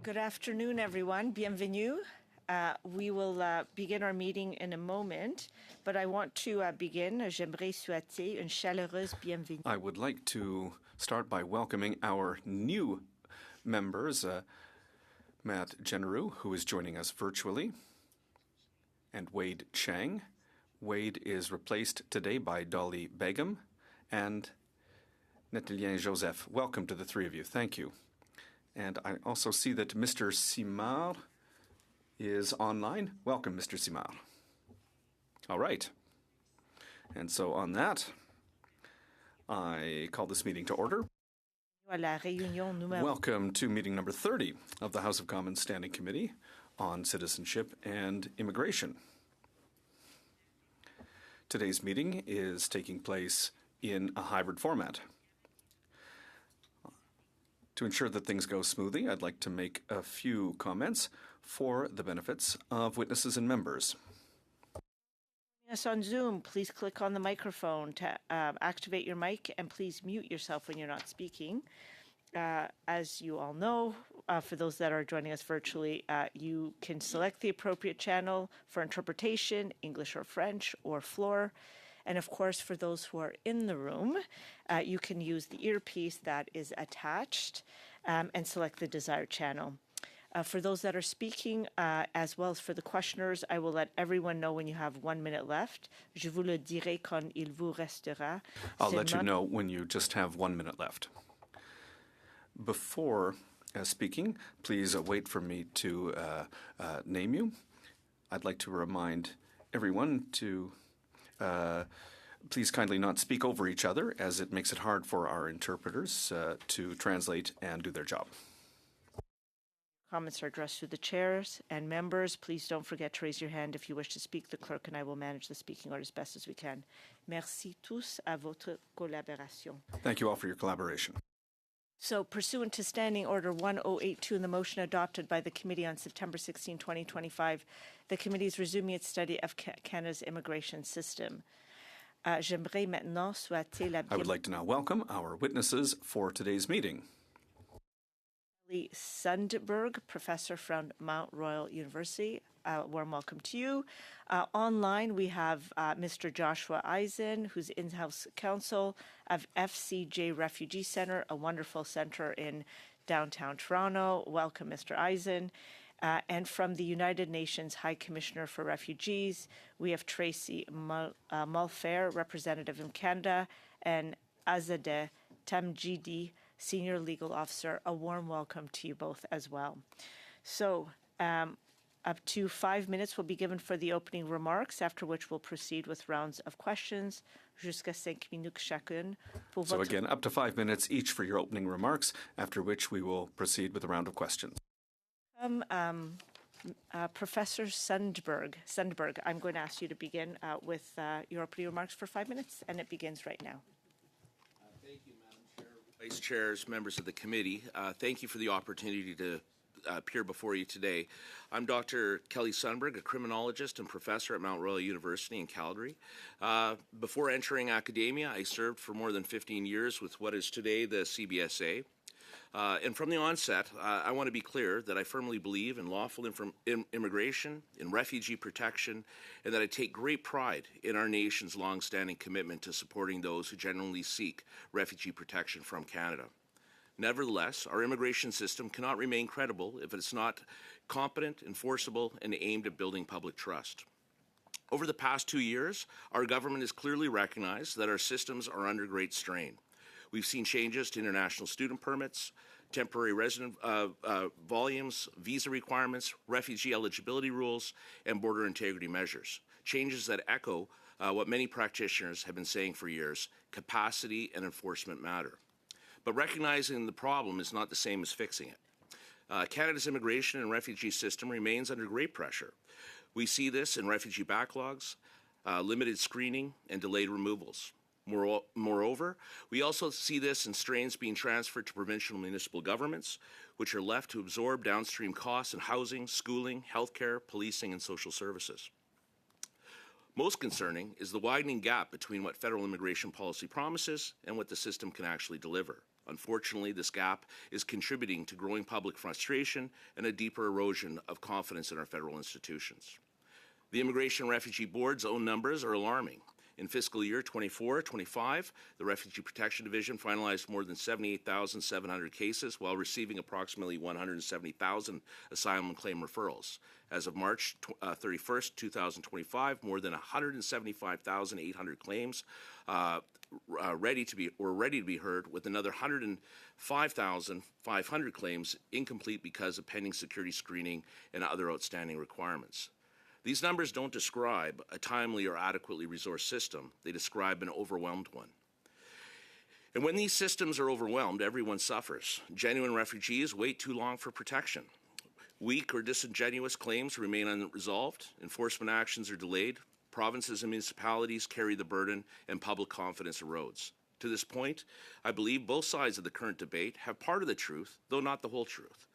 Good afternoon, everyone. Bienvenue. We will begin our meeting in a moment, but I want to begin. J'aimerais souhaiter une chaleureuse bienvenue. I would like to start by welcoming our new members, Matt Genereux, who is joining us virtually, and Wade Chang. Wade is replaced today by Dolly Begum and Nathalien Joseph. Welcome to the three of you. Thank you. And I also see that Mr. Simard is online. Welcome, Mr. Simard. All right. And so on that, I call this meeting to order. Welcome to meeting number 30 of the House of Commons Standing Committee on Citizenship and Immigration. Today's meeting is taking place in a hybrid format. To ensure that things go smoothly, I'd like to make a few comments for the benefits of witnesses and members. Us on Zoom, please click on the microphone to activate your mic, and please mute yourself when you're not speaking. As you all know, for those that are joining us virtually, you can select the appropriate channel for interpretation, English or French or floor. And of course, for those who are in the room, you can use the earpiece that is attached and select the desired channel. For those that are speaking, as well as for the questioners, I will let everyone know when you have 1 minute left. Je vous le dirai quand il vous restera. I'll let you know when you just have 1 minute left. Before speaking, please wait for me to name you. I'd like to remind everyone to please kindly not speak over each other, as it makes it hard for our interpreters to translate and do their job. Comments are addressed to the chairs and members. Please don't forget to raise your hand if you wish to speak. The clerk and I will manage the speaking order as best as we can. Merci tous à votre collaboration. Thank you all for your collaboration. So, pursuant to Standing Order 1082 and the motion adopted by the committee on September 16, 2025, the committee is resuming its study of Canada's immigration system. I would like to now welcome our witnesses for today's meeting. Kelly Sundberg, professor from Mount Royal University. Warm welcome to you. Online, we have Mr. Joshua Eisen, who's in-house counsel of FCJ Refugee Center, a wonderful center in downtown Toronto. Welcome, Mr. Eisen. And from the United Nations High Commissioner for Refugees, we have Tracy Mulfair, representative in Canada, and Azadeh Tamjidi, Senior Legal Officer. A warm welcome to you both as well. So, up to 5 minutes will be given for the opening remarks, after which we'll proceed with rounds of questions, jusqu'à 5 minutes chacune. So again, up to 5 minutes each for your opening remarks, after which we will proceed with a round of questions. Professor Sundberg, I'm going to ask you to begin with your opening remarks for 5 minutes, and it begins right now. Thank you, Madam Chair, Vice Chairs, members of the committee. Thank you for the opportunity to appear before you today. I'm Dr. Kelly Sundberg, a criminologist and professor at Mount Royal University in Calgary. Before entering academia, I served for more than 15 years with what is today the CBSA. And from the onset, I want to be clear that I firmly believe in lawful immigration, in refugee protection, and that I take great pride in our nation's long-standing commitment to supporting those who genuinely seek refugee protection from Canada. Nevertheless, our immigration system cannot remain credible if it's not competent, enforceable, and aimed at building public trust. Over the past 2 years, our government has clearly recognized that our systems are under great strain. We've seen changes to international student permits, temporary resident volumes, visa requirements, refugee eligibility rules, and border integrity measures. Changes that echo what many practitioners have been saying for years: capacity and enforcement matter. But recognizing the problem is not the same as fixing it. Canada's immigration and refugee system remains under great pressure. We see this in refugee backlogs, limited screening, and delayed removals. Moreover, we also see this in strains being transferred to provincial and municipal governments, which are left to absorb downstream costs in housing, schooling, healthcare, policing, and social services. Most concerning is the widening gap between what federal immigration policy promises and what the system can actually deliver. Unfortunately, this gap is contributing to growing public frustration and a deeper erosion of confidence in our federal institutions. The Immigration and Refugee Board's own numbers are alarming. In fiscal year 24-25, the Refugee Protection Division finalized more than 78,700 cases while receiving approximately 170,000 asylum claim referrals. As of March 31st, 2025, more than 175,800 claims were ready to be heard, with another 105,500 claims incomplete because of pending security screening and other outstanding requirements. These numbers don't describe a timely or adequately resourced system. They describe an overwhelmed one. And when these systems are overwhelmed, everyone suffers. Genuine refugees wait too long for protection. Weak or disingenuous claims remain unresolved. Enforcement actions are delayed. Provinces and municipalities carry the burden, and public confidence erodes. To this point, I believe both sides of the current debate have part of the truth, though not the whole truth.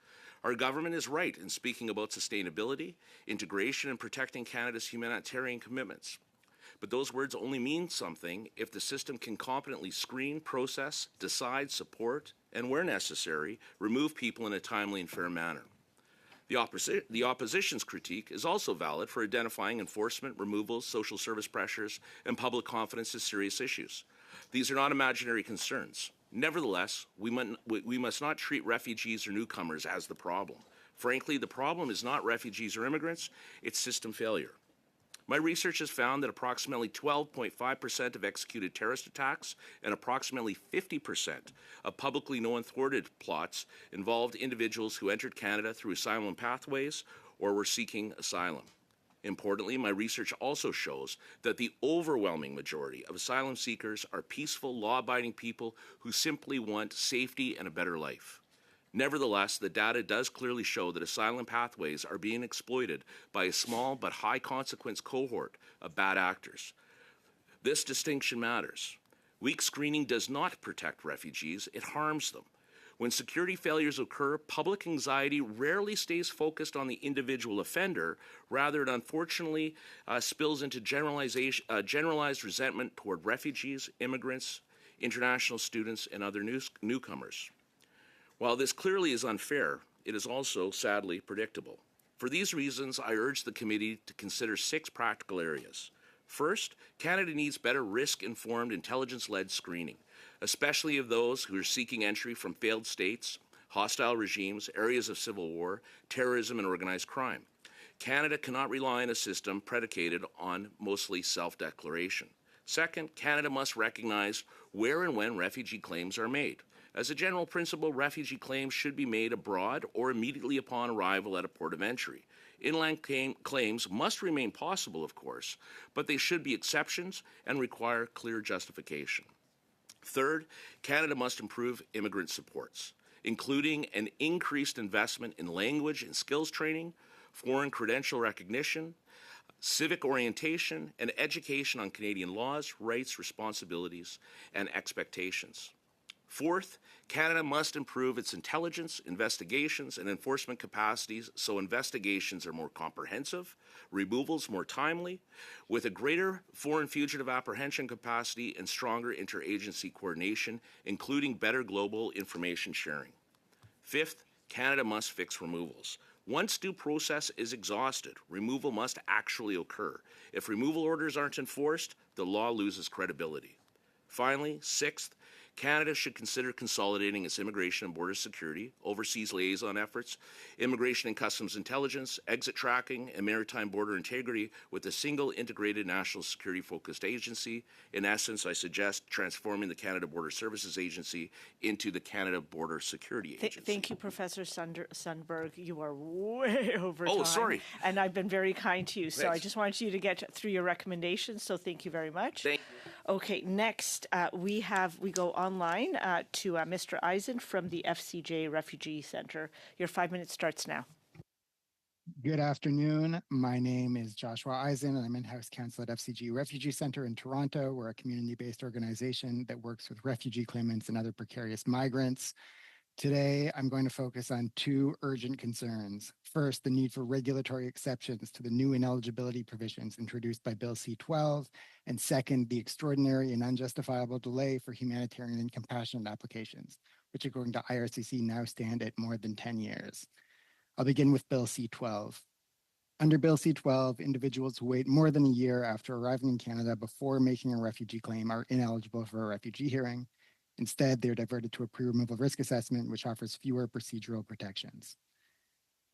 Our government is right in speaking about sustainability, integration, and protecting Canada's humanitarian commitments. But those words only mean something if the system can competently screen, process, decide, support, and where necessary, remove people in a timely and fair manner. The opposition's critique is also valid for identifying enforcement, removals, social service pressures, and public confidence as serious issues. These are not imaginary concerns. Nevertheless, we must not treat refugees or newcomers as the problem. Frankly, the problem is not refugees or immigrants, it's system failure. My research has found that approximately 12.5% of executed terrorist attacks and approximately 50% of publicly known thwarted plots involved individuals who entered Canada through asylum pathways or were seeking asylum. Importantly, my research also shows that the overwhelming majority of asylum seekers are peaceful, law-abiding people who simply want safety and a better life. Nevertheless, the data does clearly show that asylum pathways are being exploited by a small but high-consequence cohort of bad actors. This distinction matters. Weak screening does not protect refugees, it harms them. When security failures occur, public anxiety rarely stays focused on the individual offender. Rather, it unfortunately spills into generalized resentment toward refugees, immigrants, international students, and other newcomers. While this clearly is unfair, it is also sadly predictable. For these reasons, I urge the committee to consider 6 practical areas. First, Canada needs better risk-informed, intelligence-led screening, especially of those who are seeking entry from failed states, hostile regimes, areas of civil war, terrorism, and organized crime. Canada cannot rely on a system predicated on mostly self-declaration. Second, Canada must recognize where and when refugee claims are made. As a general principle, refugee claims should be made abroad or immediately upon arrival at a port of entry. Inland claims must remain possible, of course, but they should be exceptions and require clear justification. Third, Canada must improve immigrant supports, including an increased investment in language and skills training, foreign credential recognition, civic orientation, and education on Canadian laws, rights, responsibilities, and expectations. Fourth, Canada must improve its intelligence, investigations, and enforcement capacities so investigations are more comprehensive, removals more timely, with a greater foreign fugitive apprehension capacity and stronger interagency coordination, including better global information sharing. Fifth, Canada must fix removals. Once due process is exhausted, removal must actually occur. If removal orders aren't enforced, the law loses credibility. Finally, sixth, Canada should consider consolidating its immigration and border security, overseas liaison efforts, immigration and customs intelligence, exit tracking, and maritime border integrity with a single integrated national security-focused agency. In essence, I suggest transforming the Canada Border Services Agency into the Canada Border Security Agency. Thank you, Professor Sundberg. You are way over time. Oh, sorry. And I've been very kind to you, so I Thanks. just wanted you to get through your recommendations, so thank you very much. Thank Okay, next we go online to Mr. Eisen from the FCJ Refugee Center. Your 5 minutes starts now. Good afternoon. My name is Joshua Eisen, and I'm in-house counsel at FCG Refugee Center in Toronto. We're a community-based organization that works with refugee claimants and other precarious migrants. Today, I'm going to focus on 2 urgent concerns. First, the need for regulatory exceptions to the new ineligibility provisions introduced by Bill C-12, and second, the extraordinary and unjustifiable delay for humanitarian and compassionate applications. which according to IRCC now stand at more than 10 years. I'll begin with Bill C-12. Under Bill C-12, individuals who wait more than a year after arriving in Canada before making a refugee claim are ineligible for a refugee hearing. Instead, they're diverted to a pre-removal risk assessment, which offers fewer procedural protections.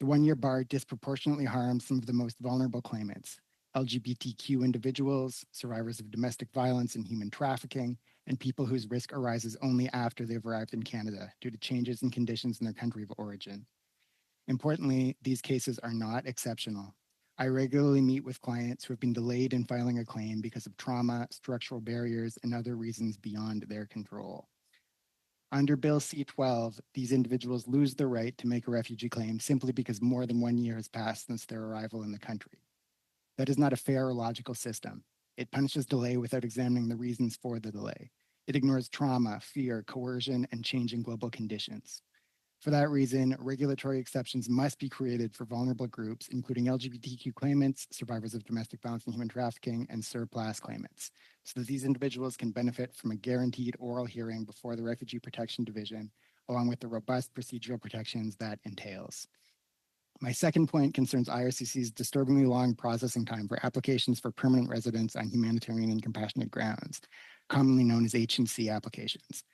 The one-year bar disproportionately harms some of the most vulnerable claimants: LGBTQ individuals, survivors of domestic violence and human trafficking, and people whose risk arises only after they've arrived in Canada due to changes in conditions in their country of origin. Importantly, these cases are not exceptional. I regularly meet with clients who have been delayed in filing a claim because of trauma, structural barriers, and other reasons beyond their control. Under Bill C-12, these individuals lose their right to make a refugee claim simply because more than 1 year has passed since their arrival in the country. That is not a fair or logical system. It punishes delay without examining the reasons for the delay. It ignores trauma, fear, coercion, and changing global conditions. For that reason, regulatory exceptions must be created for vulnerable groups, including LGBTQ claimants, survivors of domestic violence and human trafficking, and surplus claimants, so that these individuals can benefit from a guaranteed oral hearing before the Refugee Protection Division, along with the robust procedural protections that entails. My second point concerns IRCC's disturbingly long processing time for applications for permanent residence on humanitarian and compassionate grounds, commonly known as H&C applications.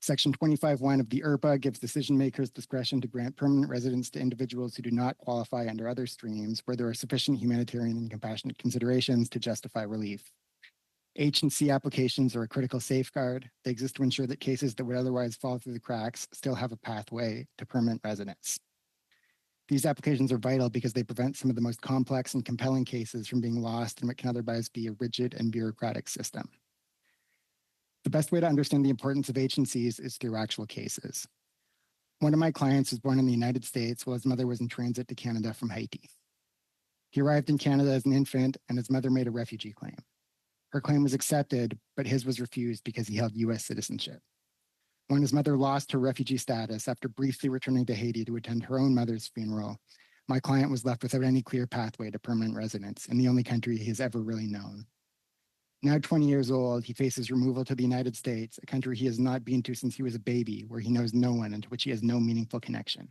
Section 25(1) of the IRPA gives decision makers discretion to grant permanent residence to individuals who do not qualify under other streams where there are sufficient humanitarian and compassionate considerations to justify relief. H&C applications are a critical safeguard. They exist to ensure that cases that would otherwise fall through the cracks still have a pathway to permanent residence. These applications are vital because they prevent some of the most complex and compelling cases from being lost in what can otherwise be a rigid and bureaucratic system. The best way to understand the importance of H&Cs is through actual cases. One of my clients was born in the United States while his mother was in transit to Canada from Haiti. He arrived in Canada as an infant, and his mother made a refugee claim. Her claim was accepted, but his was refused because he held U.S. citizenship. When his mother lost her refugee status after briefly returning to Haiti to attend her own mother's funeral, my client was left without any clear pathway to permanent residence in the only country he has ever really known. Now 20 years old, he faces removal to the United States, a country he has not been to since he was a baby, where he knows no one and to which he has no meaningful connection.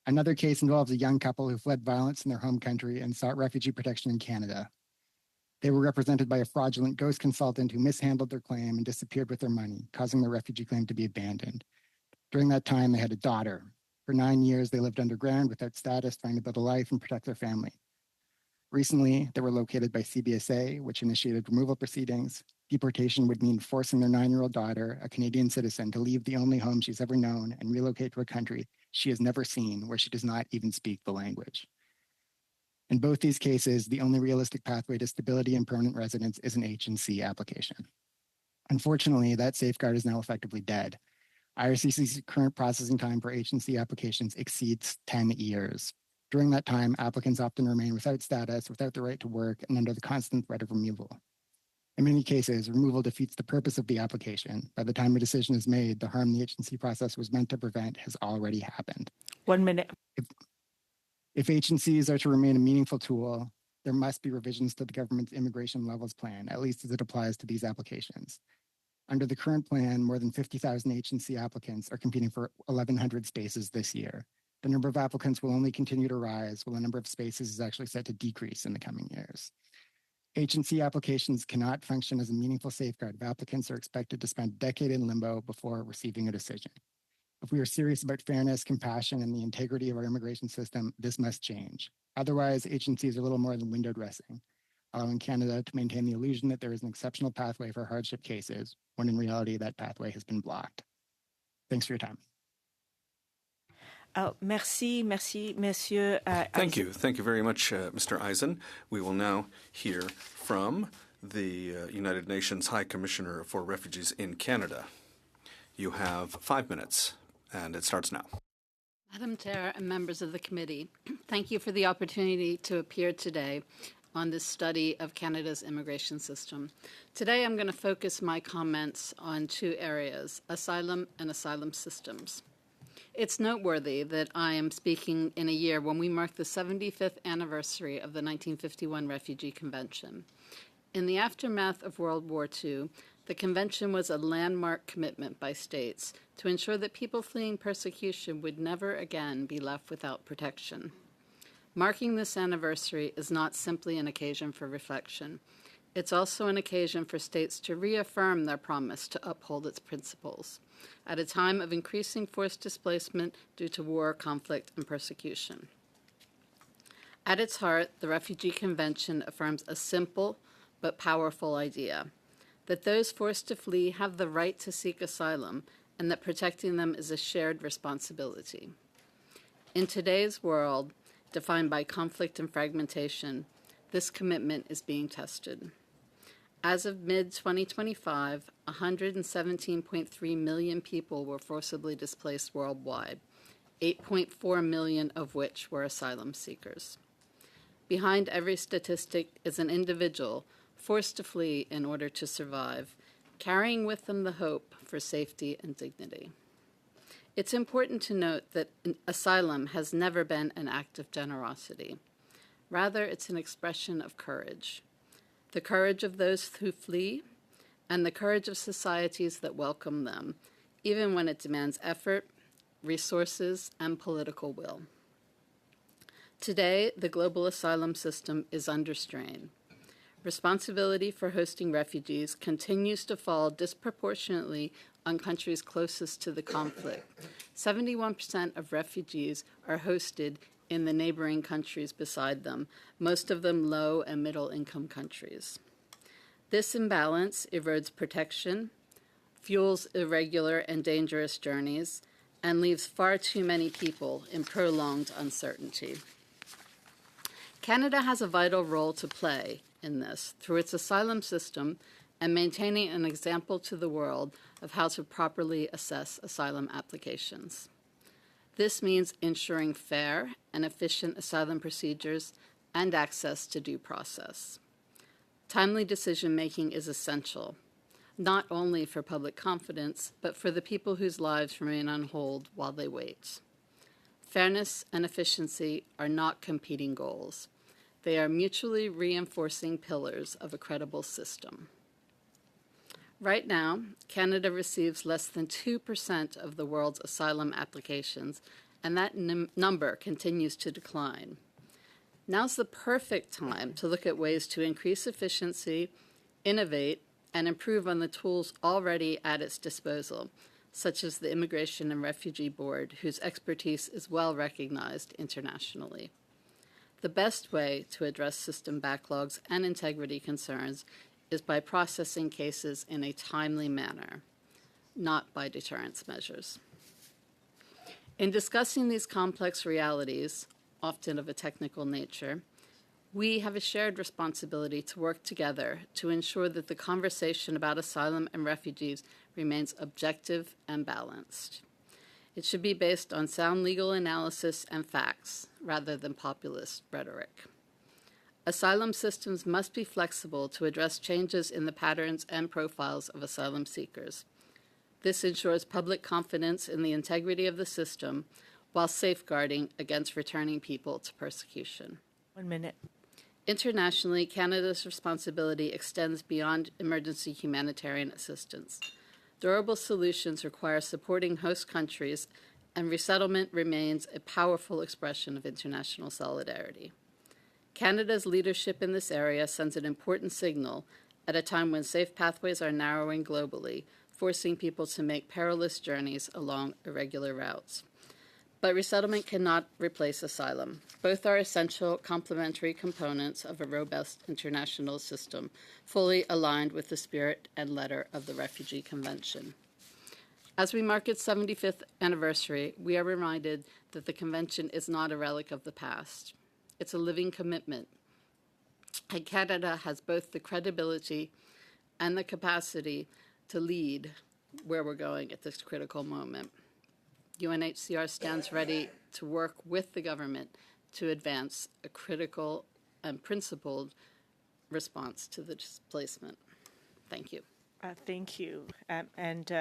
Another case involves a young couple who fled violence in their home country and sought refugee protection in Canada. They were represented by a fraudulent ghost consultant who mishandled their claim and disappeared with their money, causing their refugee claim to be abandoned. During that time, they had a daughter. For 9 years, they lived underground without status, trying to build a life and protect their family. Recently, they were located by CBSA, which initiated removal proceedings. Deportation would mean forcing their 9-year-old daughter, a Canadian citizen, to leave the only home she's ever known and relocate to a country she has never seen, where she does not even speak the language. In both these cases, the only realistic pathway to stability and permanent residence is an H&C application. Unfortunately, that safeguard is now effectively dead. IRCC's current processing time for H&C applications exceeds 10 years. During that time, applicants often remain without status, without the right to work, and under the constant threat of removal. In many cases, removal defeats the purpose of the application. By the time a decision is made, the harm the H&C process was meant to prevent has already happened. 1 minute. If H&Cs are to remain a meaningful tool, there must be revisions to the government's immigration levels plan, at least as it applies to these applications. Under the current plan, more than 50,000 H&C applicants are competing for 1,100 spaces this year. The number of applicants will only continue to rise, while the number of spaces is actually set to decrease in the coming years. H&C applications cannot function as a meaningful safeguard if applicants are expected to spend a decade in limbo before receiving a decision. If we are serious about fairness, compassion, and the integrity of our immigration system, this must change. Otherwise, H&Cs are little more than window dressing, allowing Canada to maintain the illusion that there is an exceptional pathway for hardship cases, when in reality, that pathway has been blocked. Thanks for your time. Merci, Monsieur. Thank you. Thank you very much, Mr. Eisen. We will now hear from the United Nations High Commissioner for Refugees in Canada. You have 5 minutes, and it starts now. Madam Chair and members of the committee, thank you for the opportunity to appear today on this study of Canada's immigration system. Today, I'm going to focus my comments on 2 areas: asylum and asylum systems. It's noteworthy that I am speaking in a year when we mark the 75th anniversary of the 1951 Refugee Convention. In the aftermath of World War II, The Convention was a landmark commitment by states to ensure that people fleeing persecution would never again be left without protection. Marking this anniversary is not simply an occasion for reflection. It's also an occasion for states to reaffirm their promise to uphold its principles at a time of increasing forced displacement due to war, conflict, and persecution. At its heart, the Refugee Convention affirms a simple but powerful idea: that those forced to flee have the right to seek asylum, and that protecting them is a shared responsibility. In today's world, defined by conflict and fragmentation, this commitment is being tested. As of mid-2025, 117.3 million people were forcibly displaced worldwide, 8.4 million of which were asylum seekers. Behind every statistic is an individual forced to flee in order to survive, carrying with them the hope for safety and dignity. It's important to note that asylum has never been an act of generosity. Rather, it's an expression of courage. The courage of those who flee, and the courage of societies that welcome them, even when it demands effort, resources, and political will. Today, the global asylum system is under strain. Responsibility for hosting refugees continues to fall disproportionately on countries closest to the conflict. 71% of refugees are hosted in the neighboring countries beside them, most of them low and middle-income countries. This imbalance erodes protection, fuels irregular and dangerous journeys, and leaves far too many people in prolonged uncertainty. Canada has a vital role to play in this through its asylum system and maintaining an example to the world of how to properly assess asylum applications. This means ensuring fair and efficient asylum procedures and access to due process. Timely decision-making is essential, not only for public confidence, but for the people whose lives remain on hold while they wait. Fairness and efficiency are not competing goals. They are mutually reinforcing pillars of a credible system. Right now, Canada receives less than 2% of the world's asylum applications, and that number continues to decline. Now's the perfect time to look at ways to increase efficiency, innovate, and improve on the tools already at its disposal, such as the Immigration and Refugee Board, whose expertise is well recognized internationally. The best way to address system backlogs and integrity concerns is by processing cases in a timely manner, not by deterrence measures. In discussing these complex realities, often of a technical nature, we have a shared responsibility to work together to ensure that the conversation about asylum and refugees remains objective and balanced. It should be based on sound legal analysis and facts, rather than populist rhetoric. Asylum systems must be flexible to address changes in the patterns and profiles of asylum seekers. This ensures public confidence in the integrity of the system while safeguarding against returning people to persecution. 1 minute. Internationally, Canada's responsibility extends beyond emergency humanitarian assistance. Durable solutions require supporting host countries, and resettlement remains a powerful expression of international solidarity. Canada's leadership in this area sends an important signal at a time when safe pathways are narrowing globally, forcing people to make perilous journeys along irregular routes. But resettlement cannot replace asylum. Both are essential complementary components of a robust international system, fully aligned with the spirit and letter of the Refugee Convention. As we mark its 75th anniversary, we are reminded that the Convention is not a relic of the past. It's a living commitment. And Canada has both the credibility and the capacity to lead where we're going at this critical moment. UNHCR stands ready to work with the government to advance a critical and principled response to the displacement. Thank you. Thank you. And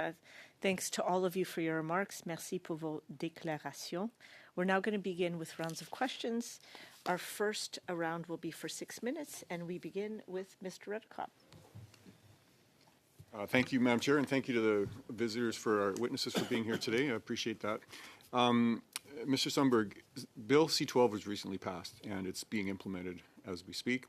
thanks to all of you for your remarks. Merci pour vos déclarations. We're now going to begin with rounds of questions. Our first round will be for 6 minutes, and we begin with Mr. Redekop. Thank you, Madam Chair, and thank you to the visitors for our witnesses for being here today. I appreciate that. Mr. Sundberg, Bill C-12 was recently passed, and it's being implemented as we speak.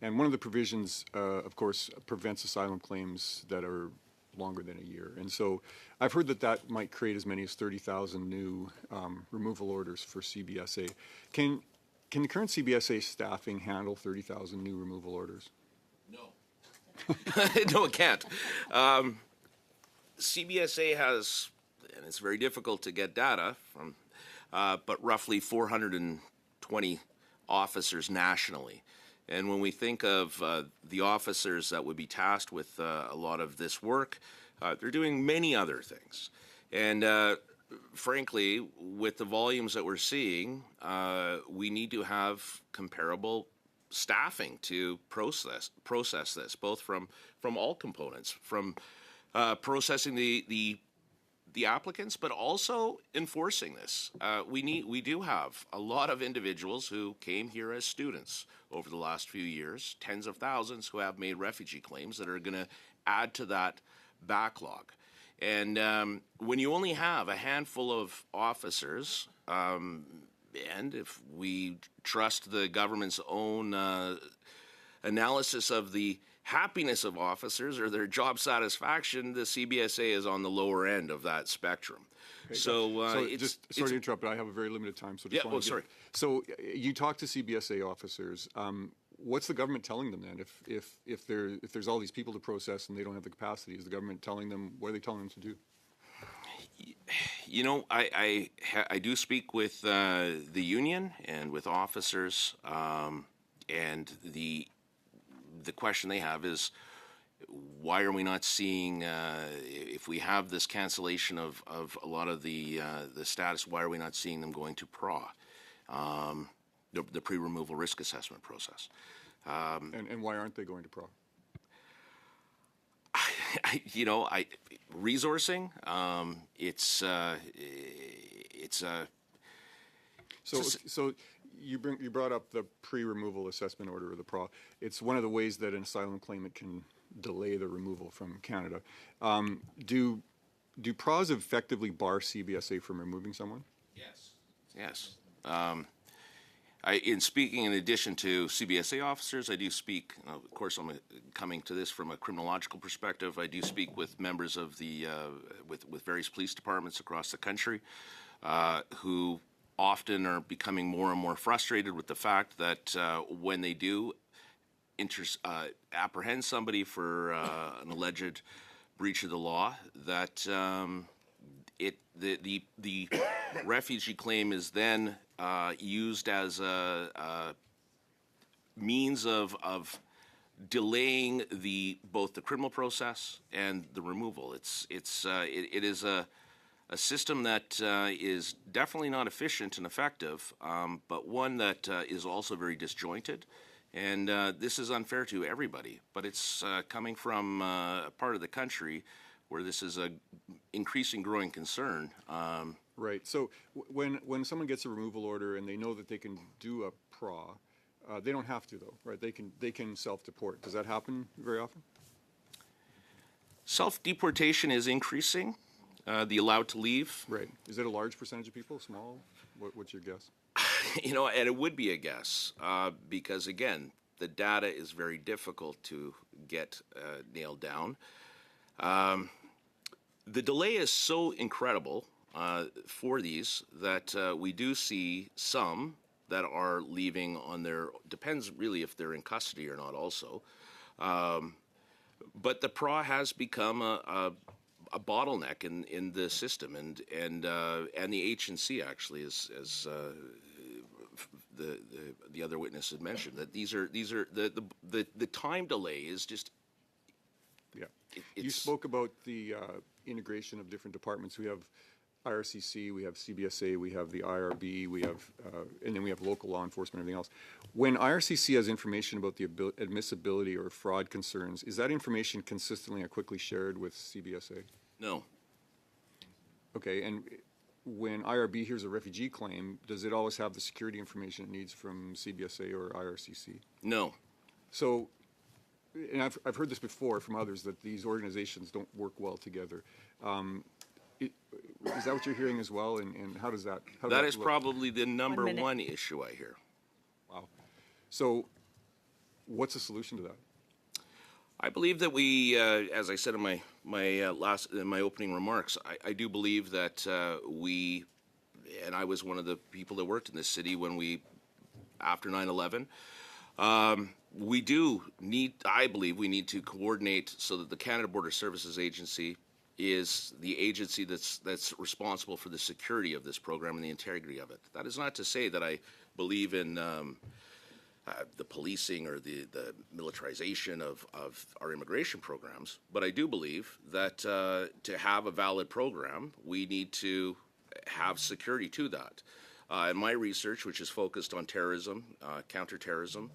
And one of the provisions, of course, prevents asylum claims that are longer than a year. And so I've heard that that might create as many as 30,000 new removal orders for CBSA. Can the current CBSA staffing handle 30,000 new removal orders? No. No, it can't. CBSA has, and it's very difficult to get data from, but roughly 420 officers nationally. And when we think of the officers that would be tasked with a lot of this work, they're doing many other things. And frankly, with the volumes that we're seeing, we need to have comparable staffing to process this, both from all components, from processing the applicants, but also enforcing this. We do have a lot of individuals who came here as students over the last few years, tens of thousands who have made refugee claims that are going to add to that backlog. And when you only have a handful of officers, and if we trust the government's own analysis of the happiness of officers or their job satisfaction, the CBSA is on the lower end of that spectrum. Okay, So, just sorry to interrupt, but I have a very limited time. So just Yeah, want to sorry. So you talk to CBSA officers. What's the government telling them then? If there's all these people to process and they don't have the capacity, is the government telling them, what are they telling them to do? You know, I do speak with the union and with officers, and the question they have is, why are we not seeing, if we have this cancellation of a lot of the status, why are we not seeing them going to PRA, the pre-removal risk assessment process? And why aren't they going to PRA? Resourcing, So you brought up the pre-removal assessment order, or the PRA. It's one of the ways that an asylum claimant can delay the removal from Canada. Do PRAs effectively bar CBSA from removing someone? Yes. In speaking, in addition to CBSA officers, I do speak, of course, I'm coming to this from a criminological perspective. I do speak with members of the, with various police departments across the country who often are becoming more and more frustrated with the fact that when they do apprehend somebody for an alleged breach of the law, that the refugee claim is then used as a means of delaying both the criminal process and the removal. It is a system that is definitely not efficient and effective, but one that is also very disjointed. And this is unfair to everybody, but it's coming from a part of the country where this is a increasing growing concern. Right. So when someone gets a removal order and they know that they can do a PRA, they don't have to though, right? They can self-deport. Does that happen very often? Self-deportation is increasing. The allowed to leave. Right. Is it a large percentage of people? Small? What's your guess? And it would be a guess because again, the data is very difficult to get nailed down. The delay is so incredible for these that we do see some that are leaving on their, depends really if they're in custody or not also. But the PRA has become a bottleneck in the system, and the H&C actually, as the other witness had mentioned, that these are the time delay is just. Yeah. You spoke about the integration of different departments. We have IRCC, we have CBSA, we have the IRB, we have, and then we have local law enforcement, everything else. When IRCC has information about the admissibility or fraud concerns, is that information consistently and quickly shared with CBSA? No. Okay, and when IRB hears a refugee claim, does it always have the security information it needs from CBSA or IRCC? No. So and I've heard this before from others, that these organizations don't work well together. Is that what you're hearing as well? And how does that? That is look? probably the number minute. one issue I hear. Wow. So, what's the solution to that? I believe that we, as I said in my opening remarks, I do believe that we, and I was one of the people that worked in this city when we, after 9/11, we do need. I believe we need to coordinate so that the Canada Border Services Agency is the agency that's responsible for the security of this program and the integrity of it. That is not to say that I believe in the policing or the militarization of our immigration programs, but I do believe that to have a valid program, we need to have security to that. In my research, which is focused on terrorism, counterterrorism,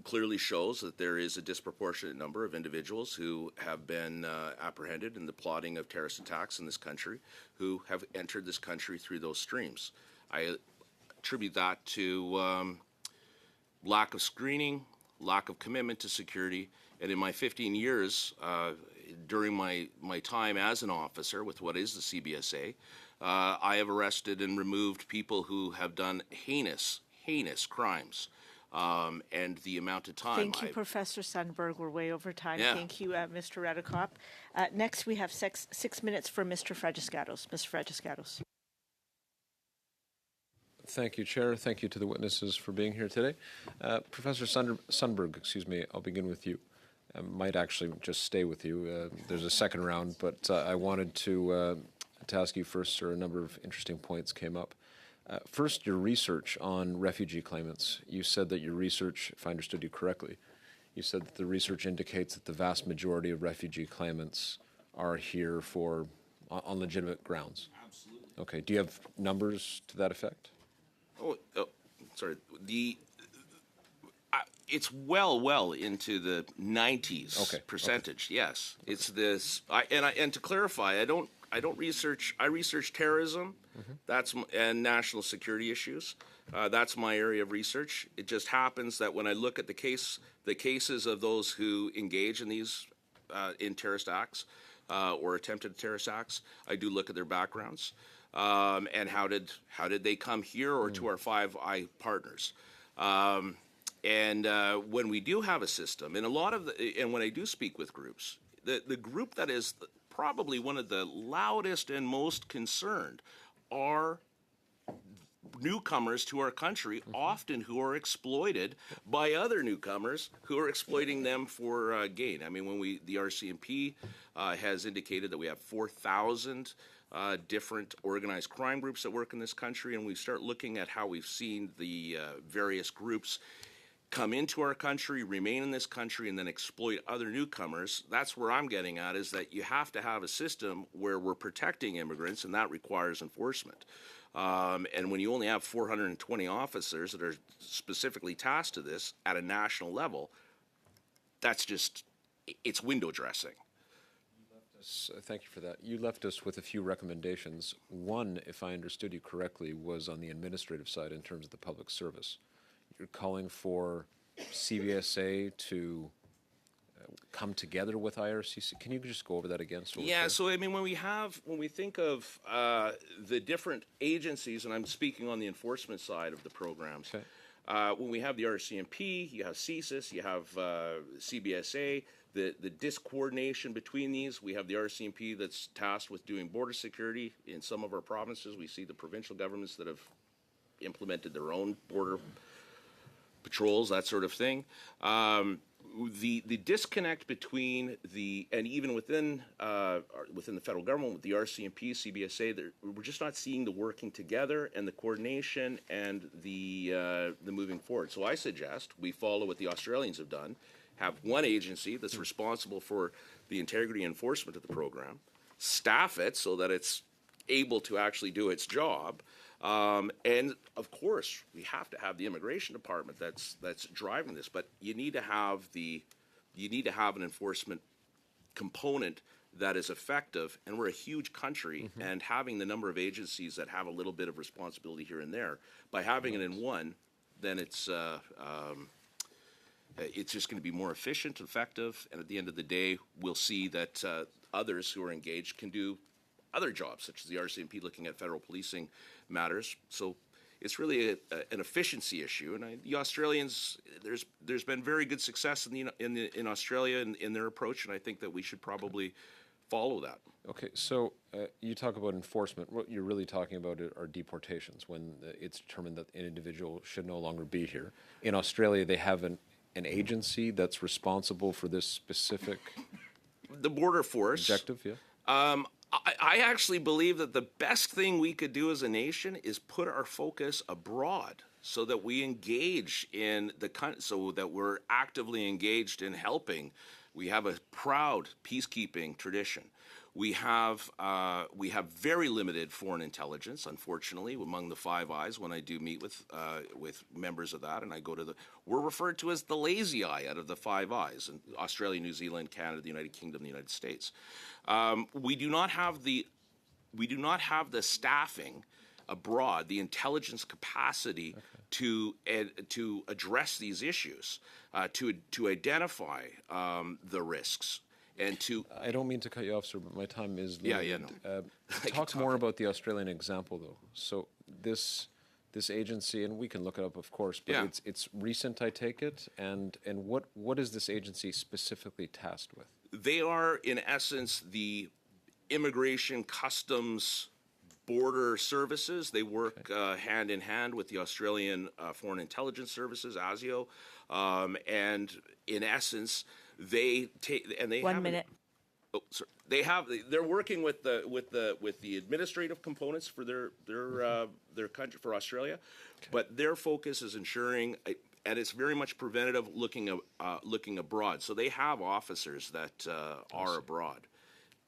clearly shows that there is a disproportionate number of individuals who have been apprehended in the plotting of terrorist attacks in this country, who have entered this country through those streams. I attribute that to lack of screening, lack of commitment to security, and in my 15 years, during my time as an officer with what is the CBSA, I have arrested and removed people who have done heinous crimes. And the amount of time. Thank you, Professor Sundberg. We're way over time. Yeah. Thank you, Mr. Redekop. Next, we have 6 minutes for Mr. Fragiscatos. Mr. Fragiscatos. Thank you, Chair. Thank you to the witnesses for being here today. Professor Sundberg, I'll begin with you. I might actually just stay with you. There's a second round, but I wanted to ask you first, sir. A number of interesting points came up. First, your research on refugee claimants. You said that your research, if I understood you correctly, you said that the research indicates that the vast majority of refugee claimants are here on legitimate grounds. Absolutely. Okay. Do you have numbers to that effect? Sorry. It's well into the 90s percentage. Okay. Yes, it's this. And to clarify, I don't research. I research terrorism, and national security issues. That's my area of research. It just happens that when I look at the cases of those who engage in these in terrorist acts or attempted terrorist acts, I do look at their backgrounds and how did they come here or to our Five Eye partners. And when we do have a system, and when I do speak with groups, the group that is probably one of the loudest and most concerned are newcomers to our country, often who are exploited by other newcomers who are exploiting them for gain. I mean, the RCMP has indicated that we have 4,000 different organized crime groups that work in this country, and we start looking at how we've seen the various groups come into our country, remain in this country, and then exploit other newcomers. That's where I'm getting at, is that you have to have a system where we're protecting immigrants, and that requires enforcement. And when you only have 420 officers that are specifically tasked to this at a national level, it's window dressing. Thank you for that. You left us with a few recommendations. One, if I understood you correctly, was on the administrative side in terms of the public service. You're calling for CBSA to come together with IRCC. Can you just go over that again? So I mean, when we think of the different agencies, and I'm speaking on the enforcement side of the programs, when we have the RCMP, you have CSIS, you have CBSA, the discoordination between these. We have the RCMP that's tasked with doing border security in some of our provinces. We see the provincial governments that have implemented their own border patrols, that sort of thing. The disconnect between and even within the federal government, with the RCMP, CBSA, we're just not seeing the working together and the coordination and the moving forward. So I suggest we follow what the Australians have done, have one agency that's responsible for the integrity and enforcement of the program, staff it so that it's able to actually do its job. And of course, we have to have the immigration department that's driving this. But you need to have an enforcement component that is effective. And we're a huge country, and having the number of agencies that have a little bit of responsibility here and there, by having it in one, then it's it's just going to be more efficient, effective, and at the end of the day, we'll see that others who are engaged can do other jobs, such as the RCMP looking at federal policing matters. So it's really an efficiency issue, and the Australians, there's been very good success in Australia in their approach, and I think that we should probably follow that. Okay, so you talk about enforcement. What you're really talking about are deportations when it's determined that an individual should no longer be here. In Australia, they have an agency that's responsible for this specific The Border Force. objective, yeah? I actually believe that the best thing we could do as a nation is put our focus abroad so that we engage in so that we're actively engaged in helping. We have a proud peacekeeping tradition. We have very limited foreign intelligence, unfortunately, among the Five Eyes. When I do meet with members of that, and I go to we're referred to as the lazy eye out of the Five Eyes in Australia, New Zealand, Canada, the United Kingdom, the United States. We do not have the staffing abroad, the intelligence capacity to address these issues, to identify the risks. And I don't mean to cut you off, sir, but my time is Yeah, limited. no. Talk more about the Australian example, though. So this agency, and we can look it up, of course, but Yeah. it's recent, I take it. And what is this agency specifically tasked with? They are, in essence, the immigration, customs, border services. They work hand in hand with the Australian Foreign Intelligence Services, ASIO, and in essence, they take and they 1 minute. Oh, sorry. They're working with the administrative components for their country, for Australia, but their focus is ensuring, and it's very much preventative, looking abroad. So they have officers that are abroad.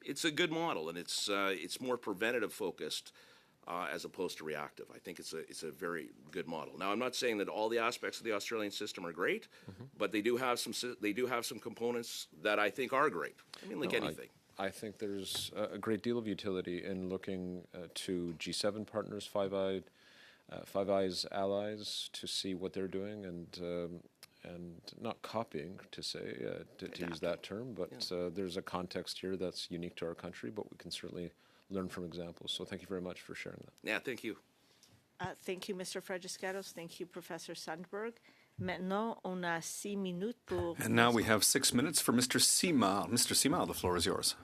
It's a good model, and it's more preventative focused as opposed to reactive. I think it's a very good model. Now, I'm not saying that all the aspects of the Australian system are great, but they do have some components that I think are great. I mean, like anything. I think there's a great deal of utility in looking to G7 partners, Five Eyes allies, to see what they're doing and not copying, to use that term, but there's a context here that's unique to our country, but we can certainly learn from examples. So thank you very much for sharing that. Yeah, thank you. Thank you, Mr. Fredriscatos. Thank you, Professor Sundberg. Maintenant, on a 6 minutes pour... And now we have 6 minutes for Mr. Simard. Mr. Simard, the floor is yours.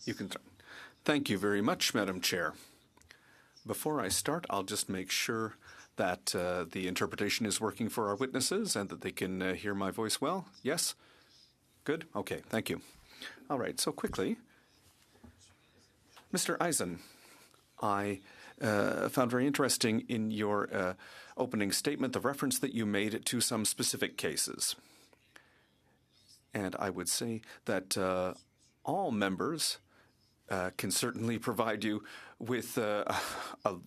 You can start. Thank you very much, Madam Chair. Before I start, I'll just make sure that the interpretation is working for our witnesses and that they can hear my voice well. Yes? Good? Okay, thank you. All right, so quickly, Mr. Eisen, I found very interesting in your opening statement the reference that you made to some specific cases. And I would say that all members can certainly provide you with a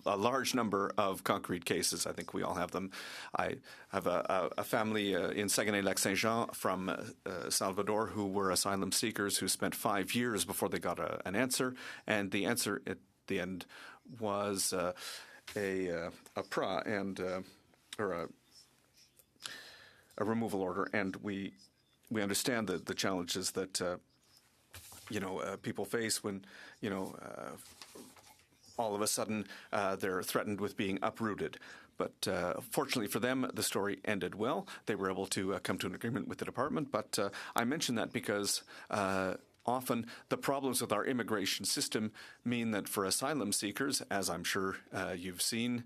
large number of concrete cases. I think we all have them. I have a family in Saguenay-Lac-Saint-Jean from Salvador who were asylum seekers who spent 5 years before they got an answer, and the answer at the end was a removal order, and we understand the challenges that people face when all of a sudden they're threatened with being uprooted. But fortunately for them, the story ended well. They were able to come to an agreement with the department. But I mention that because often the problems with our immigration system mean that for asylum seekers, as I'm sure you've seen,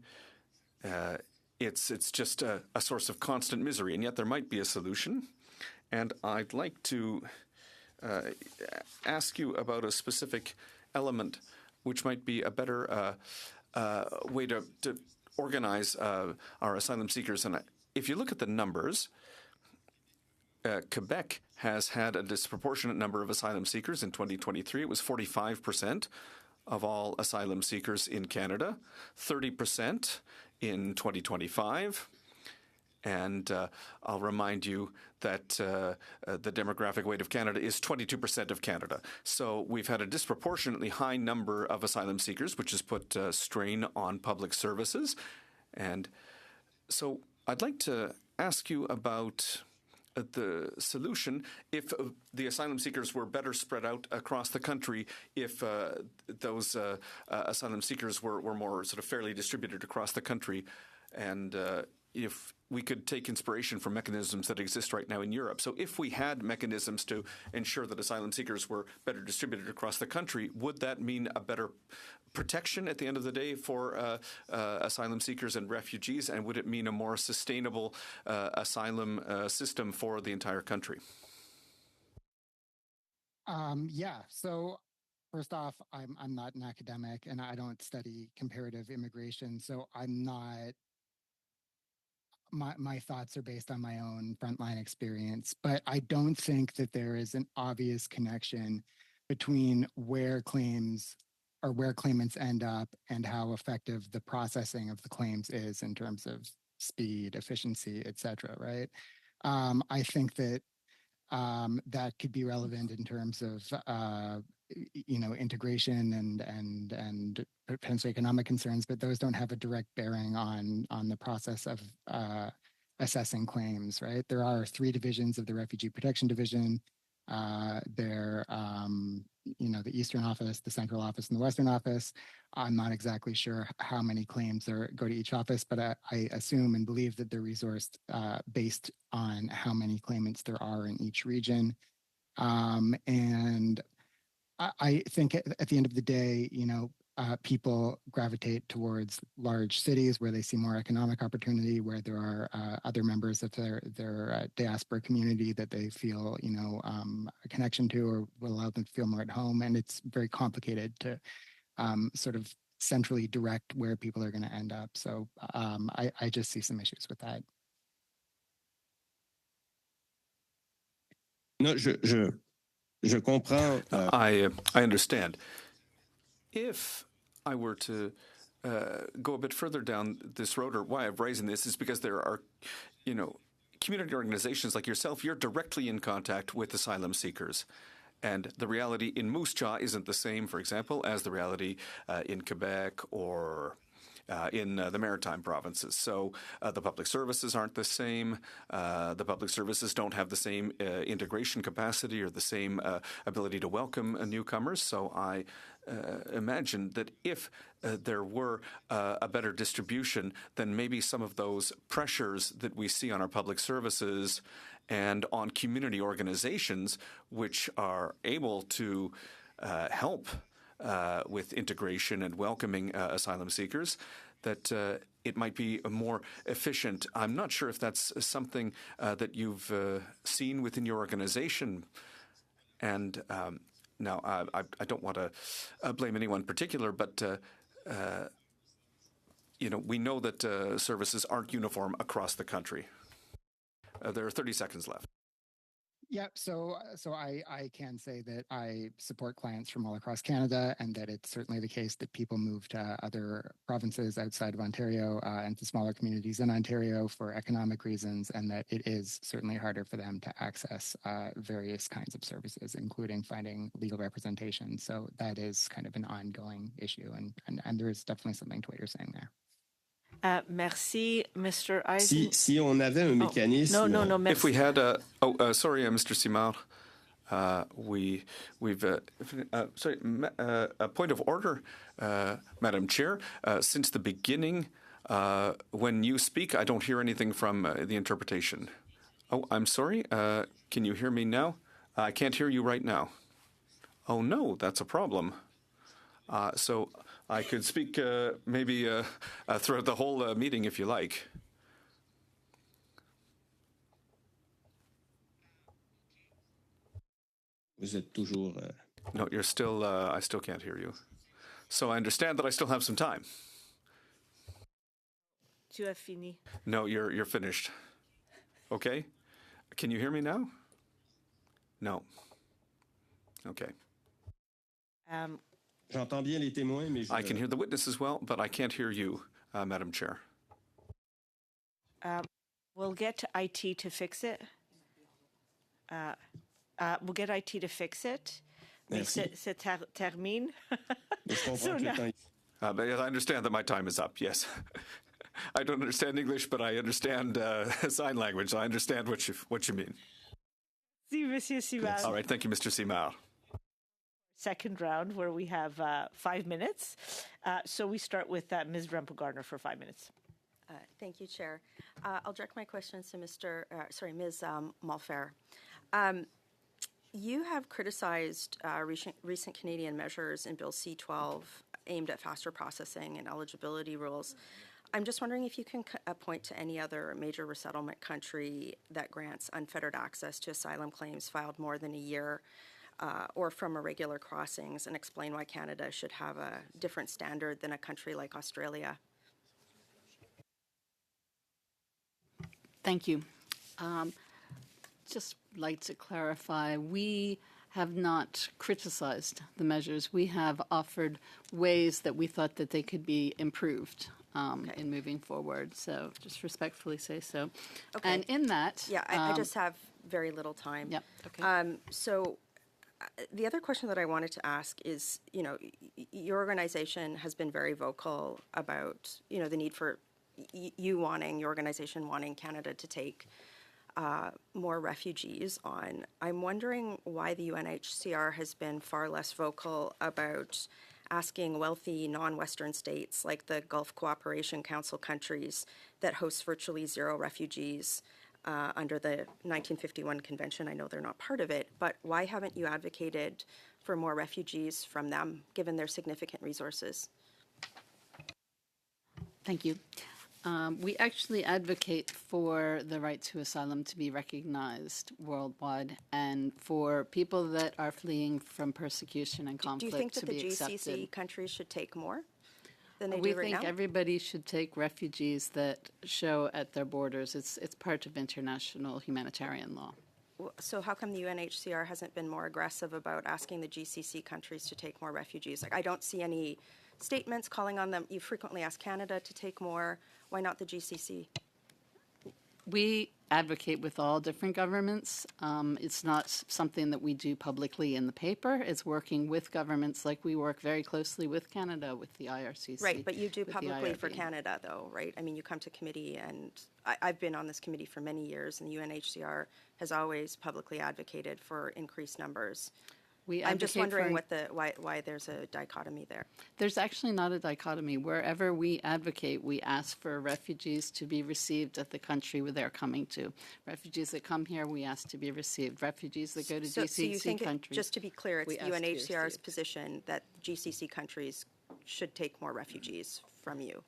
it's just a source of constant misery. And yet there might be a solution. And I'd like to ask you about a specific element which might be a better way to organize our asylum seekers. And if you look at the numbers, Quebec has had a disproportionate number of asylum seekers. In 2023, it was 45% of all asylum seekers in Canada, 30% in 2025. And I'll remind you that the demographic weight of Canada is 22% of Canada. So we've had a disproportionately high number of asylum seekers, which has put strain on public services. And so I'd like to ask you about the solution if the asylum seekers were better spread out across the country, if those asylum seekers were more sort of fairly distributed across the country, and if we could take inspiration from mechanisms that exist right now in Europe. So if we had mechanisms to ensure that asylum seekers were better distributed across the country, would that mean a better protection at the end of the day for asylum seekers and refugees? And would it mean a more sustainable asylum system for the entire country? Yeah. So first off, I'm not an academic and I don't study comparative immigration. So I'm not, my thoughts are based on my own frontline experience, but I don't think that there is an obvious connection between where claimants end up and how effective the processing of the claims is in terms of speed, efficiency, et cetera, right? I think that that could be relevant in terms of integration and potential economic concerns, but those don't have a direct bearing on the process of assessing claims, right? There are 3 divisions of the Refugee Protection Division. They're the Eastern Office, the Central Office, and the Western Office. I'm not exactly sure how many claims go to each office, but I assume and believe that they're resourced based on how many claimants there are in each region. And I think at the end of the day, people gravitate towards large cities where they see more economic opportunity, where there are other members of their diaspora community that they feel, a connection to or will allow them to feel more at home. And it's very complicated to sort of centrally direct where people are going to end up. So I just see some issues with that. No, je comprends. I understand. If I were to go a bit further down this road, or why I'm raising this is because there are, community organizations like yourself, you're directly in contact with asylum seekers. And the reality in Moose Jaw isn't the same, for example, as the reality in Quebec or in the maritime provinces. So the public services aren't the same. The public services don't have the same integration capacity or the same ability to welcome newcomers. So I imagine that if there were a better distribution, then maybe some of those pressures that we see on our public services and on community organizations, which are able to help with integration and welcoming asylum seekers, that it might be more efficient. I'm not sure if that's something that you've seen within your organization. And now, I don't want to blame anyone in particular, but we know that services aren't uniform across the country. There are 30 seconds left. Yeah, so I can say that I support clients from all across Canada, and that it's certainly the case that people move to other provinces outside of Ontario and to smaller communities in Ontario for economic reasons, and that it is certainly harder for them to access various kinds of services, including finding legal representation. So that is kind of an ongoing issue, and there is definitely something to what you're saying there. Merci, Mr. Eisen. Si on avait un mécanisme. No, merci. If we had sorry, Mr. Simard, we've a point of order, Madam Chair. Since the beginning, when you speak, I don't hear anything from the interpretation. Oh, I'm sorry. Can you hear me now? I can't hear you right now. Oh no, that's a problem. So I could speak maybe throughout the whole meeting if you like. Vous êtes toujours. No, you're still. I still can't hear you. So I understand that I still have some time. Tu as fini. No, you're finished. Okay. Can you hear me now? No. Okay. J'entends bien les témoins, mais I can hear the witnesses well, but I can't hear you, Madam Chair. We'll get IT to fix it. We'll get IT to fix it. Merci. Se termine. Je comprends que le temps. But I understand that my time is up, yes. I don't understand English, but I understand sign language. I understand what you mean. Si, Monsieur Simard. All right, thank you, Mr. Simard. Second round where we have 5 minutes. So we start with Ms. Rempel-Gardner for 5 minutes. Thank you, Chair. I'll direct my questions to Ms. Malfair. You have criticized recent Canadian measures in Bill C-12 aimed at faster processing and eligibility rules. I'm just wondering if you can point to any other major resettlement country that grants unfettered access to asylum claims filed more than a year or from irregular crossings, and explain why Canada should have a different standard than a country like Australia. Thank you. Just like to clarify, we have not criticized the measures. We have offered ways that we thought that they could be improved in moving forward. So just respectfully say so. Okay. And in that... Yeah, I just have very little time. Yep, okay. So the other question that I wanted to ask is, your organization has been very vocal about, the need for your organization wanting Canada to take more refugees on. I'm wondering why the UNHCR has been far less vocal about asking wealthy non-Western states like the Gulf Cooperation Council countries that host virtually zero refugees under the 1951 Convention. I know they're not part of it, but why haven't you advocated for more refugees from them, given their significant resources? Thank you. We actually advocate for the right to asylum to be recognized worldwide, and for people that are fleeing from persecution and conflict Do you think to that the be accepted. GCC countries should take more than they We do right now? think everybody should take refugees that show at their borders. It's part of international humanitarian law. So how come the UNHCR hasn't been more aggressive about asking the GCC countries to take more refugees? Like, I don't see any statements calling on them. You frequently ask Canada to take more. Why not the GCC? We advocate with all different governments. It's not something that we do publicly in the paper. It's working with governments, like we work very closely with Canada, with the IRCC. Right, but you do with the publicly for IRB. Canada, though, right? I mean, you come to committee, and I've been on this committee for many years, and the UNHCR has always publicly advocated for increased numbers. I'm just wondering why there's a dichotomy there. There's actually not a dichotomy. Wherever we advocate, we ask for refugees to be received at the country where they're coming to. Refugees that come here, we ask to be received. Refugees that go to GCC So you think, countries... just to be clear, it's we the ask to be UNHCR's received. position that GCC countries should take more refugees from you?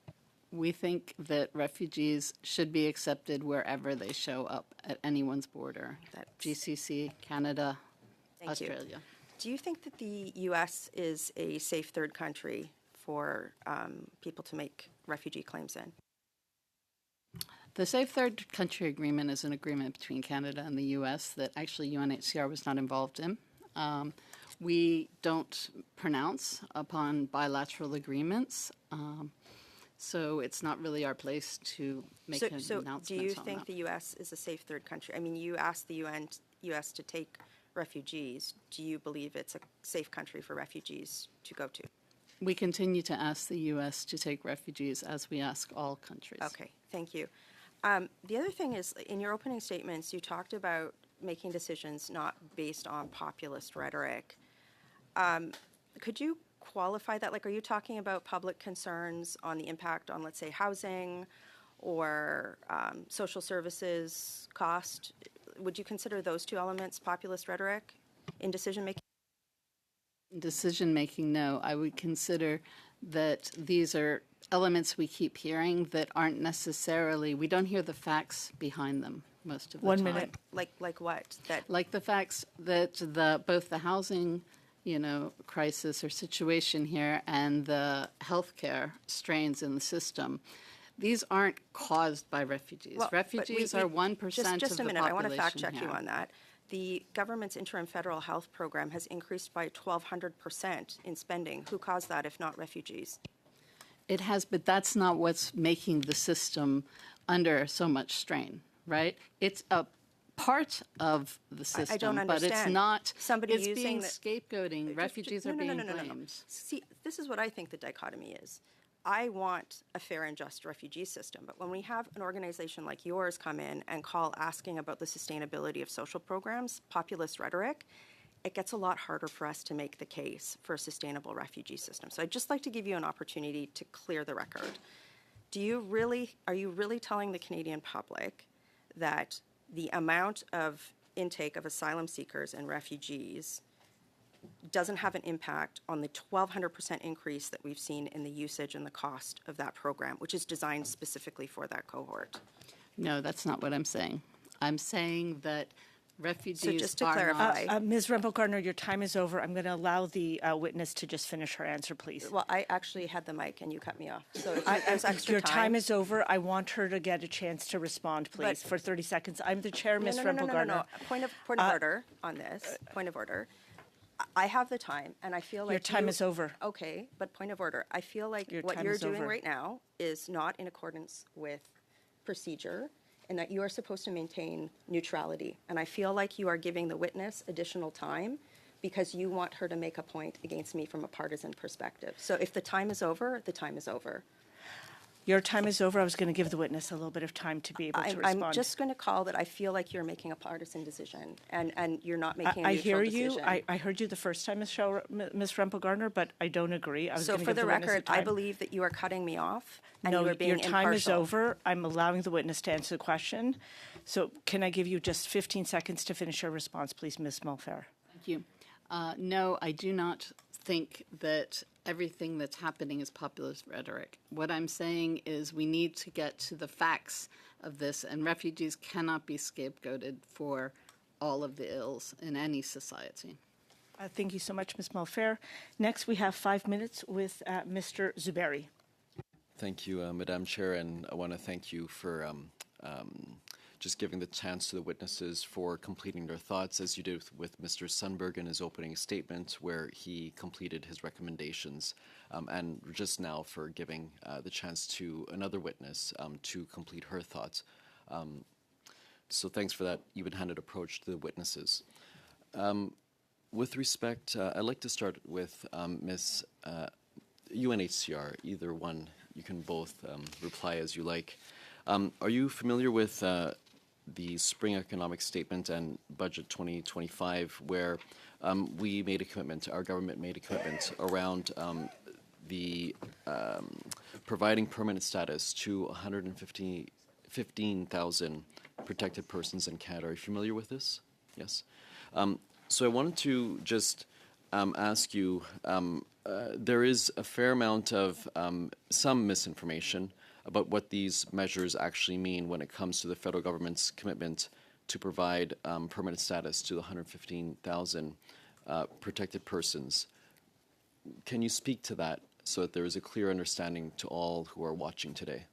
We think that refugees should be accepted wherever they show up at anyone's border. GCC, Canada, Thank you. Australia. Do you think that the U.S. is a safe third country for people to make refugee claims in? The Safe Third Country Agreement is an agreement between Canada and the U.S. that actually UNHCR was not involved in. We don't pronounce upon bilateral agreements, so it's not really our place to make an announcement do you on think that. the U.S. is a safe third country? I mean, you asked the U.S. to take refugees. Do you believe it's a safe country for refugees to go to? We continue to ask the U.S. to take refugees, as we ask all countries. Okay, thank you. The other thing is, in your opening statements, you talked about making decisions not based on populist rhetoric. Could you qualify that? Like, are you talking about public concerns on the impact on, let's say, housing or social services cost? Would you consider those two elements populist rhetoric in decision-making? Decision-making, no. I would consider that these are elements we keep hearing that aren't necessarily, we don't hear the facts behind them most of the time. 1 minute. Like what? Like the facts that both the housing, crisis or situation here and the healthcare strains in the system, these aren't caused by refugees. Well, Refugees but are 1% of the population. Just a minute. I want to fact check here. you on that. The government's interim federal health program has increased by 1,200% in spending. Who caused that, if not refugees? It has, but that's not what's making the system under so much strain, right? It's a part of the system, I don't understand. but it's not. Somebody it's using being scapegoating. Refugees are being blamed. See, this is what I think the dichotomy is. I want a fair and just refugee system. But when we have an organization like yours come in and call asking about the sustainability of social programs, populist rhetoric, it gets a lot harder for us to make the case for a sustainable refugee system. So I'd just like to give you an opportunity to clear the record. Are you really telling the Canadian public that the amount of intake of asylum seekers and refugees doesn't have an impact on the 1,200% increase that we've seen in the usage and the cost of that program, which is designed specifically for that cohort? No, that's not what I'm saying. I'm saying that refugees So just to are clarify, not... Ms. Rempel-Gardner, your time is over. I'm going to allow the witness to just finish her answer, please. well, I actually had the mic and you cut me off. So if there's extra Your time is over. I want her to get a chance to respond, please, But- for 30 seconds. I'm the chair, Ms. No. Rempel-Gardner. Point of order on this. Point of order. I have the time, and I feel like Your time is over. Okay, but point of order. I feel like Your what time you're is doing over. right now is not in accordance with procedure, and that you are supposed to maintain neutrality. And I feel like you are giving the witness additional time because you want her to make a point against me from a partisan perspective. So if the time is over, the time is over. Your time is over. I was going to give the witness a little bit of time to be able to respond. I'm just going to call that I feel like you're making a partisan decision, and you're not making a I neutral hear you. decision. I heard you the first time, Ms. Rempel-Gardner, but I don't agree. I was So going to for give the witness record, time. I believe that you are cutting me off and No, you are being your time is impartial. over. I'm allowing the witness to answer the question. So can I give you just 15 seconds to finish your response, please, Ms. Mulfair? Thank you. No, I do not think that everything that's happening is populist rhetoric. What I'm saying is we need to get to the facts of this, and refugees cannot be scapegoated for all of the ills in any society. Thank you so much, Ms. Mulfair. Next, we have 5 minutes with Mr. Zuberi. Thank you, Madam Chair, and I want to thank you for just giving the chance to the witnesses for completing their thoughts, as you did with Mr. Sundberg in his opening statement, where he completed his recommendations, and just now for giving the chance to another witness to complete her thoughts. So thanks for that even-handed approach to the witnesses. With respect, I'd like to start with Ms. UNHCR, either one. You can both reply as you like. Are you familiar with the Spring Economic Statement and Budget 2025, where we made a commitment, our government made a commitment around the providing permanent status to 115,000 protected persons in Canada? Are you familiar with this? Yes. So I wanted to just ask you, there is a fair amount of some misinformation about what these measures actually mean when it comes to the federal government's commitment to provide permanent status to the 115,000 protected persons. Can you speak to that so that there is a clear understanding to all who are watching today?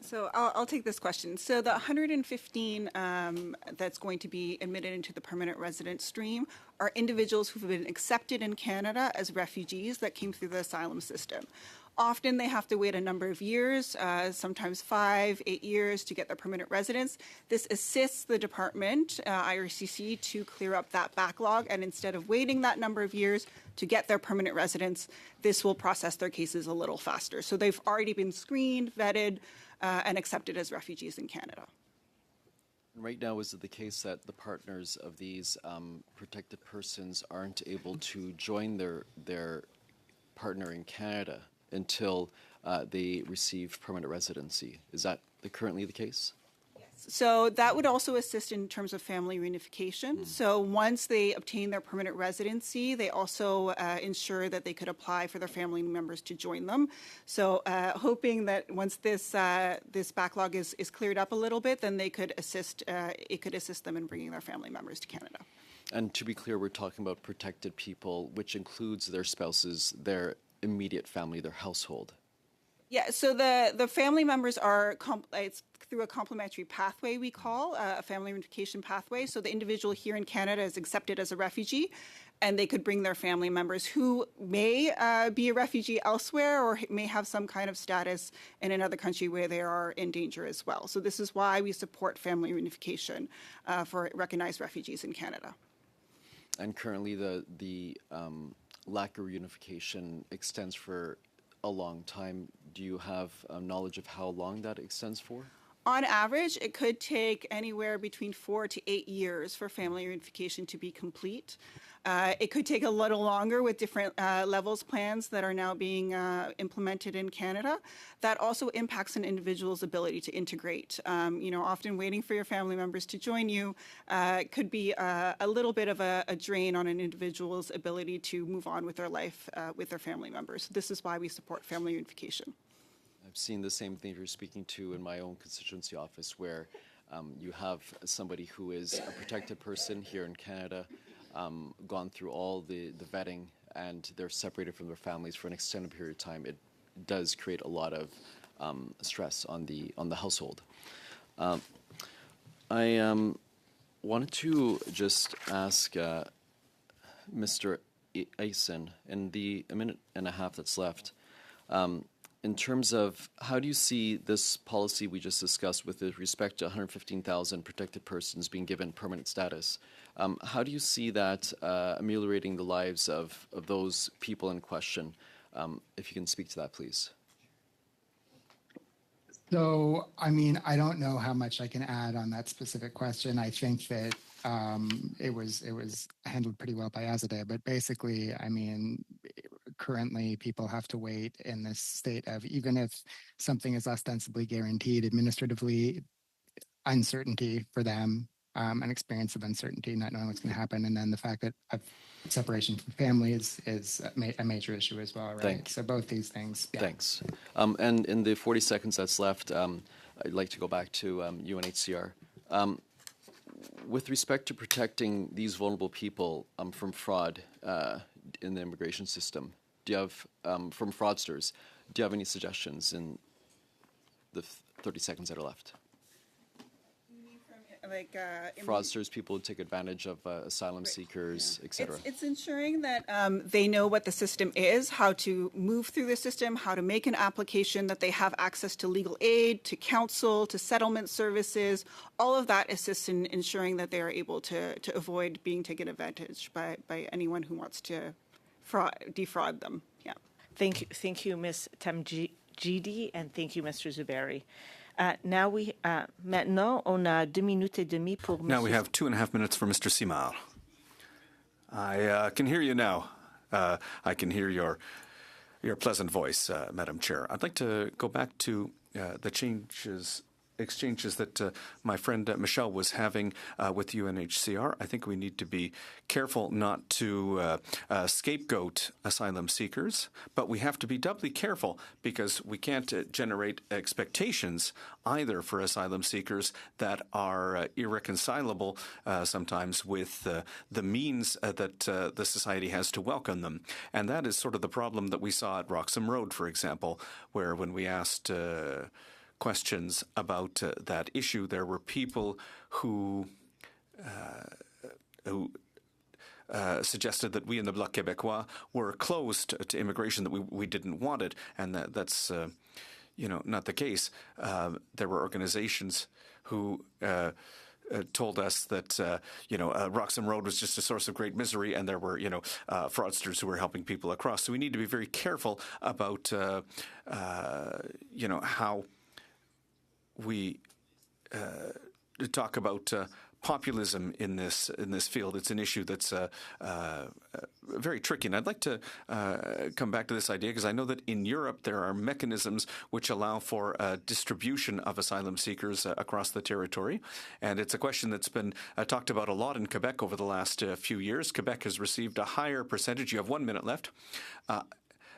So I'll take this question. So the 115 that's going to be admitted into the permanent resident stream are individuals who've been accepted in Canada as refugees that came through the asylum system. Often they have to wait a number of years, sometimes 5, 8 years to get their permanent residence. This assists the department, IRCC, to clear up that backlog, and instead of waiting that number of years to get their permanent residence, this will process their cases a little faster. So they've already been screened, vetted, and accepted as refugees in Canada. Right now, is it the case that the partners of these protected persons aren't able to join their partner in Canada until they receive permanent residency? Is that currently the case? So that would also assist in terms of family reunification. So once they obtain their permanent residency, they also ensure that they could apply for their family members to join them. So hoping that once this backlog is cleared up a little bit, then they could assist. It could assist them in bringing their family members to Canada. And to be clear, we're talking about protected people, which includes their spouses, their immediate family, their household. Yeah, so the family members are, it's through a complementary pathway we call, a family reunification pathway. So the individual here in Canada is accepted as a refugee, and they could bring their family members who may be a refugee elsewhere or may have some kind of status in another country where they are in danger as well. So this is why we support family reunification for recognized refugees in Canada. And currently the lack of reunification extends for a long time. Do you have knowledge of how long that extends for? On average, it could take anywhere between 4 to 8 years for family reunification to be complete. It could take a little longer with different levels plans that are now being implemented in Canada. That also impacts an individual's ability to integrate. Often waiting for your family members to join you could be a little bit of a drain on an individual's ability to move on with their life with their family members. This is why we support family reunification. I've seen the same thing you're speaking to in my own constituency office, where you have somebody who is a protected person here in Canada, gone through all the vetting, and they're separated from their families for an extended period of time. It does create a lot of stress on the household. I wanted to just ask Mr. Eisen, in the minute and a half that's left, in terms of how do you see this policy we just discussed with respect to 115,000 protected persons being given permanent status? How do you see that ameliorating the lives of those people in question? If you can speak to that, please. So, I mean, I don't know how much I can add on that specific question. I think that it was handled pretty well by Azadeh, but basically, I mean, currently people have to wait in this state of, even if something is ostensibly guaranteed administratively, uncertainty for them, an experience of uncertainty, not knowing what's going to happen, and then the fact that separation from family is a major issue as well, right? So both these things. Yeah. Thanks. And in the 40 seconds that's left, I'd like to go back to UNHCR. With respect to protecting these vulnerable people from fraud in the immigration system, do you have, from fraudsters, do you have any suggestions in the 30 seconds that are left? Fraudsters, people who take advantage of asylum seekers, etc. It's ensuring that they know what the system is, how to move through the system, how to make an application, that they have access to legal aid, to counsel, to settlement services. All of that assists in ensuring that they are able to avoid being taken advantage by anyone who wants to defraud them. Yeah. Thank you, Ms. Tamjidi, and thank you, Mr. Zuberi. Now we have 2 minutes et demie pour Monsieur. Now we have 2.5 minutes for Mr. Simard. I can hear you now. I can hear your pleasant voice, Madam Chair. I'd like to go back to the exchanges that my friend Michelle was having with UNHCR. I think we need to be careful not to scapegoat asylum seekers, but we have to be doubly careful because we can't generate expectations either for asylum seekers that are irreconcilable sometimes with the means that the society has to welcome them. And that is sort of the problem that we saw at Roxham Road, for example, where when we asked questions about that issue, there were people who suggested that we in the Bloc Québécois were closed to immigration, that we didn't want it, and that's not the case. There were organizations who told us that Roxham Road was just a source of great misery, and there were fraudsters who were helping people across. So we need to be very careful about how we talk about populism in this field. It's an issue that's very tricky. And I'd like to come back to this idea because I know that in Europe there are mechanisms which allow for distribution of asylum seekers across the territory. And it's a question that's been talked about a lot in Quebec over the last few years. Quebec has received a higher percentage. You have 1 minute left.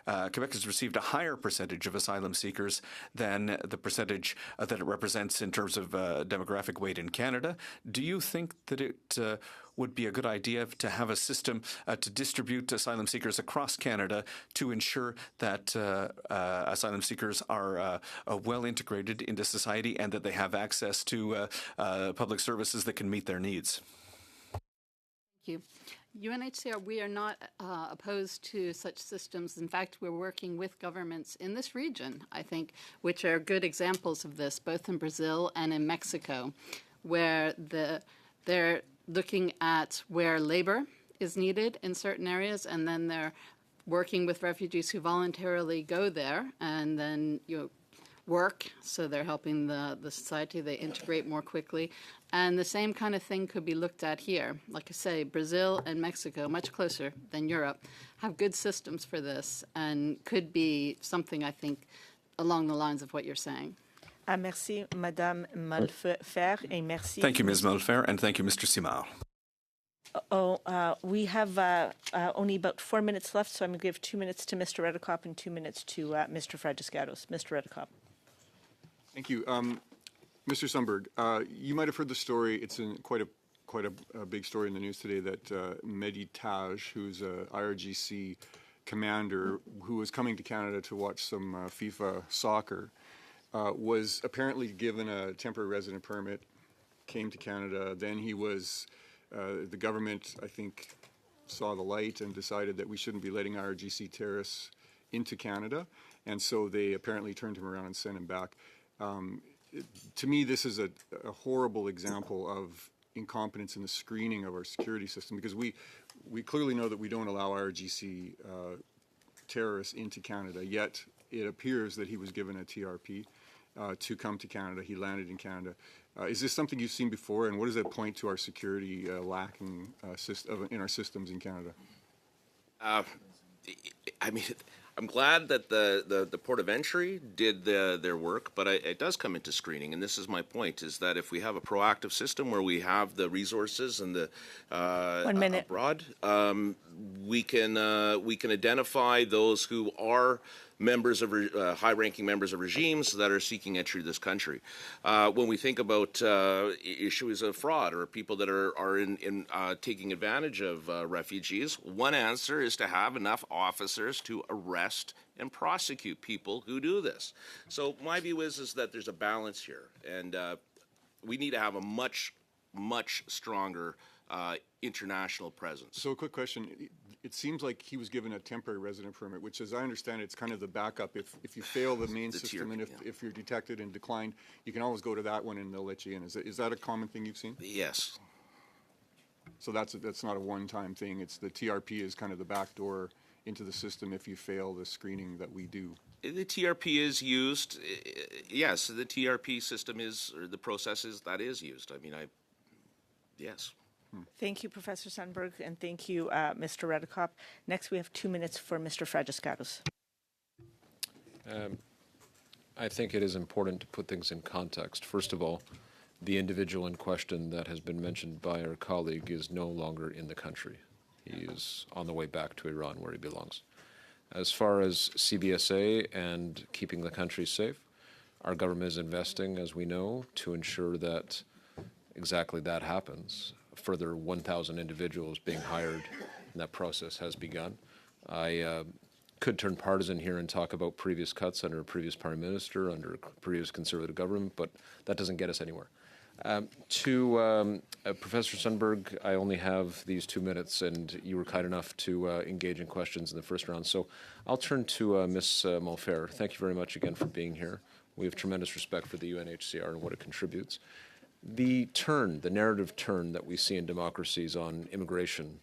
Quebec has received a higher percentage of asylum seekers than the percentage that it represents in terms of demographic weight in Canada. Do you think that it would be a good idea to have a system to distribute asylum seekers across Canada to ensure that asylum seekers are well integrated into society and that they have access to public services that can meet their needs? Thank you. UNHCR, we are not opposed to such systems. In fact, we're working with governments in this region, I think, which are good examples of this, both in Brazil and in Mexico, where they're looking at where labor is needed in certain areas, and then they're working with refugees who voluntarily go there and then work, so they're helping the society, they integrate more quickly. And the same kind of thing could be looked at here. Like I say, Brazil and Mexico, much closer than Europe, have good systems for this and could be something, I think, along the lines of what you're saying. Merci, Madame Malfer, et merci. Thank you, Ms. Malfer, and thank you, Mr. Simard. We have only about 4 minutes left, so I'm going to give 2 minutes to Mr. Redekop and 2 minutes to Mr. Fragiscatos. Mr. Redekop. Thank you. Mr. Sundberg, you might have heard the story. It's quite a big story in the news today that Mehdi Taj, who's a IRGC commander who was coming to Canada to watch some FIFA soccer, was apparently given a temporary resident permit, came to Canada. Then he was, the government, I think, saw the light and decided that we shouldn't be letting IRGC terrorists into Canada. And so they apparently turned him around and sent him back. To me, this is a horrible example of incompetence in the screening of our security system, because we clearly know that we don't allow IRGC terrorists into Canada, yet it appears that he was given a TRP to come to Canada. He landed in Canada. Is this something you've seen before, and what does that point to our security lacking in our systems in Canada? I mean, I'm glad that the Port of Entry did their work, but it does come into screening, and this is my point, is that if we have a proactive system where we have the resources and the 1 minute. abroad, we can identify those who are members of high-ranking members of regimes that are seeking entry to this country. When we think about issues of fraud or people that are in taking advantage of refugees, one answer is to have enough officers to arrest and prosecute people who do this. So my view is that there's a balance here, and we need to have a much stronger international presence. So a quick question. It seems like he was given a temporary resident permit, which, as I understand it, it's kind of the backup. If you fail the main system and if you're detected and declined, you can always go to that one and they'll let you in. Is that a common thing you've seen? Yes. So that's not a one-time thing. It's the TRP is kind of the back door into the system if you fail the screening that we do. The TRP is used. Yes, the TRP system is, or the process is, that is used. I mean, yes. Thank you, Professor Sundberg, and thank you, Mr. Redekop. Next, we have 2 minutes for Mr. Fragiscatos. I think it is important to put things in context. First of all, the individual in question that has been mentioned by our colleague is no longer in the country. He is on the way back to Iran, where he belongs. As far as CBSA and keeping the country safe, our government is investing, as we know, to ensure that exactly that happens. Further 1,000 individuals being hired, and that process has begun. I could turn partisan here and talk about previous cuts under a previous prime minister, under a previous conservative government, but that doesn't get us anywhere. To Professor Sundberg, I only have these 2 minutes, and you were kind enough to engage in questions in the first round. So I'll turn to Ms. Malfer. Thank you very much again for being here. We have tremendous respect for the UNHCR and what it contributes. The narrative turn that we see in democracies on immigration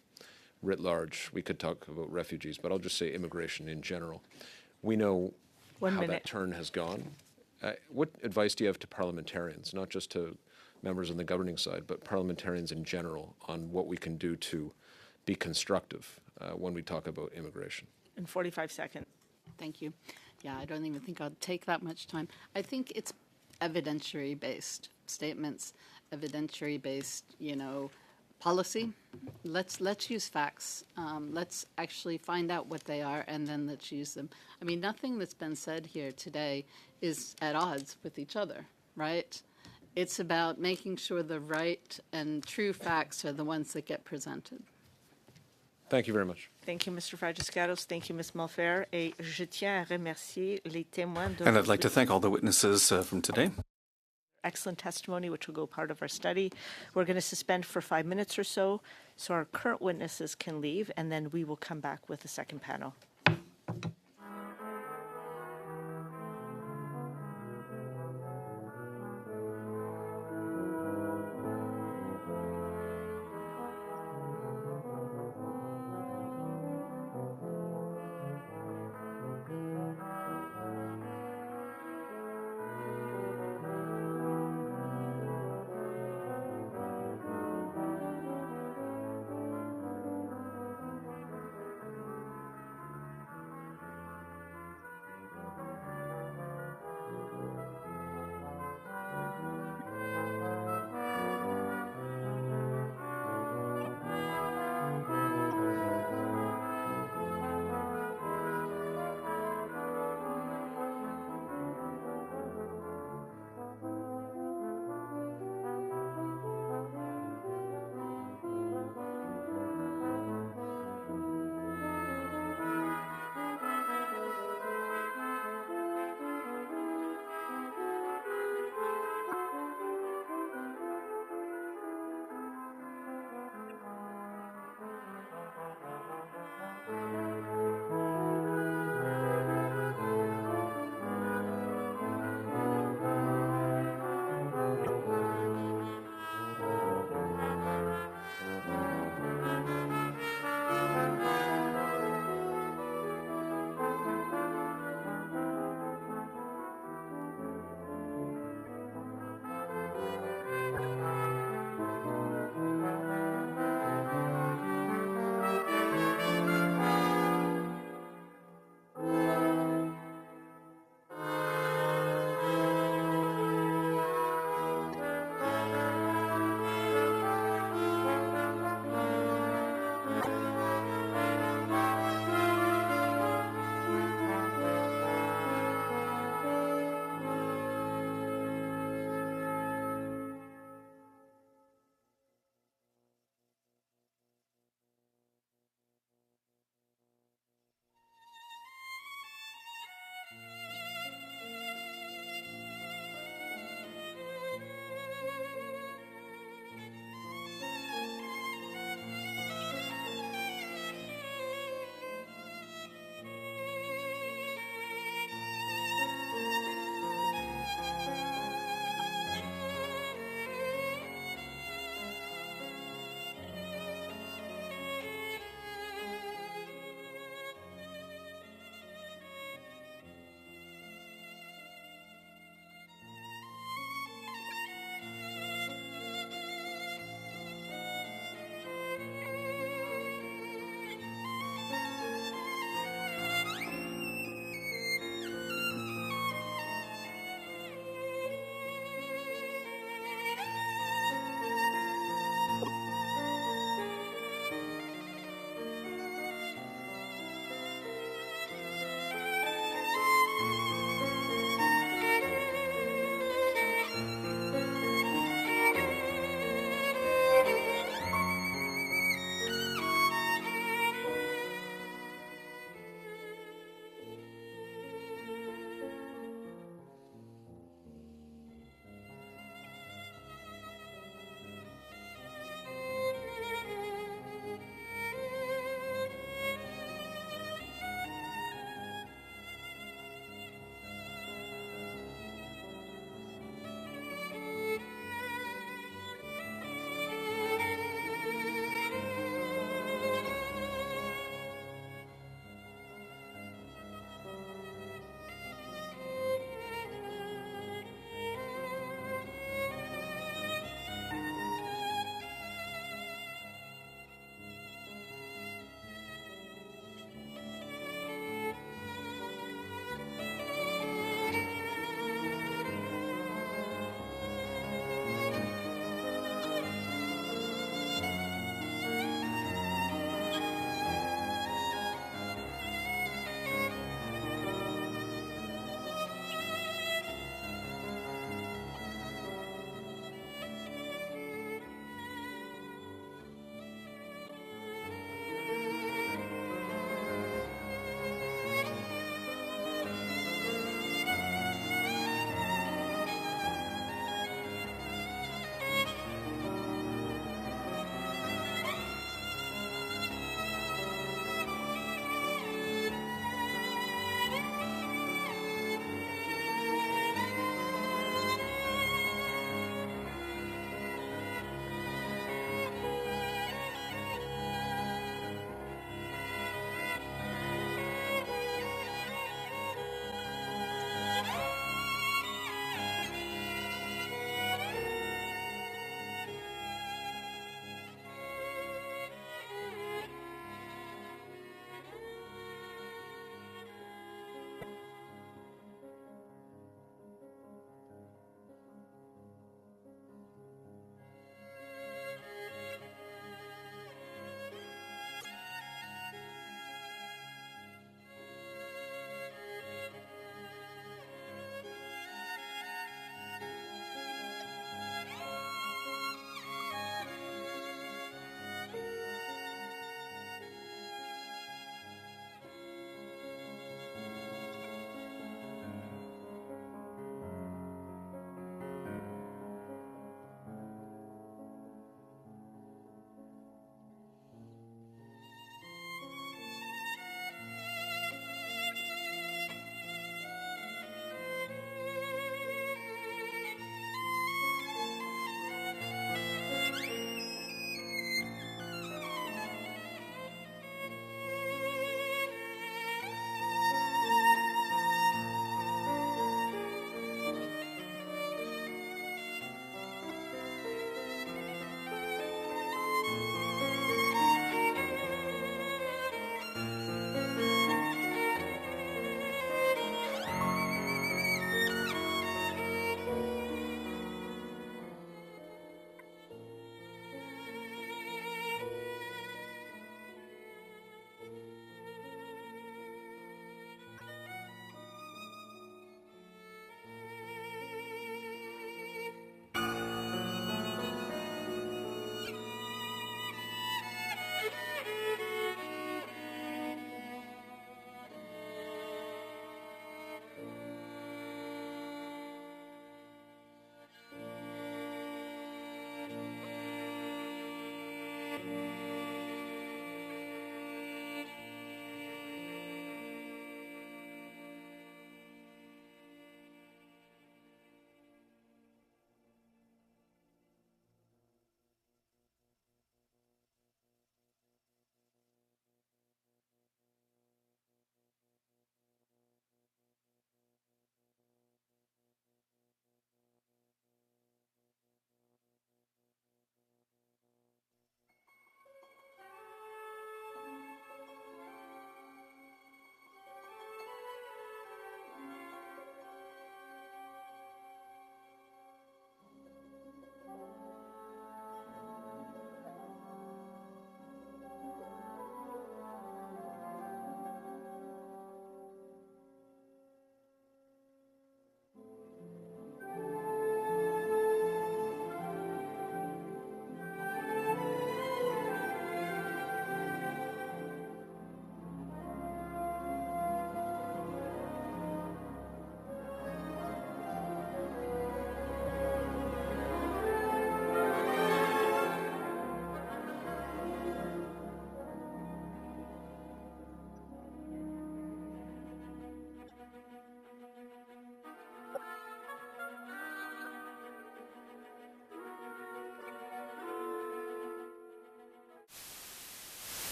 writ large, we could talk about refugees, but I'll just say immigration in general. We know how that turn has gone. What advice do you have to parliamentarians, not just to members on the governing side, but parliamentarians in general, on what we can do to be constructive when we talk about immigration? In 45 seconds. Thank you. Yeah, I don't even think I'll take that much time. I think it's evidentiary-based statements, evidentiary-based, policy. Let's use facts. Let's actually find out what they are, and then let's use them. I mean, nothing that's been said here today is at odds with each other, right? It's about making sure the right and true facts are the ones that get presented. Thank you very much. Thank you, Mr. Fragiscatos. Thank you, Ms. Malfer. Et je tiens à remercier les témoins de And I'd like to thank all the witnesses from today. Excellent testimony, which will go part of our study. We're going to suspend for 5 minutes or so our current witnesses can leave, and then we will come back with a second panel.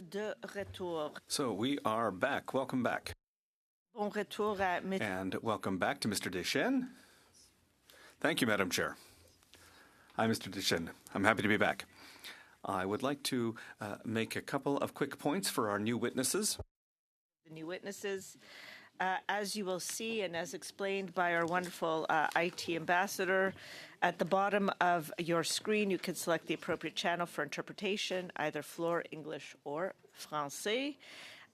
De retour. So we are back. Welcome back. Bon retour à M. And welcome back to Mr. Deschênes. Thank you, Madam Chair. Hi, Mr. Deschênes. I'm happy to be back. I would like to make a couple of quick points for our new witnesses. The new witnesses. As you will see, and as explained by our wonderful IT ambassador, at the bottom of your screen, you can select the appropriate channel for interpretation, either Floor, English, or Francais.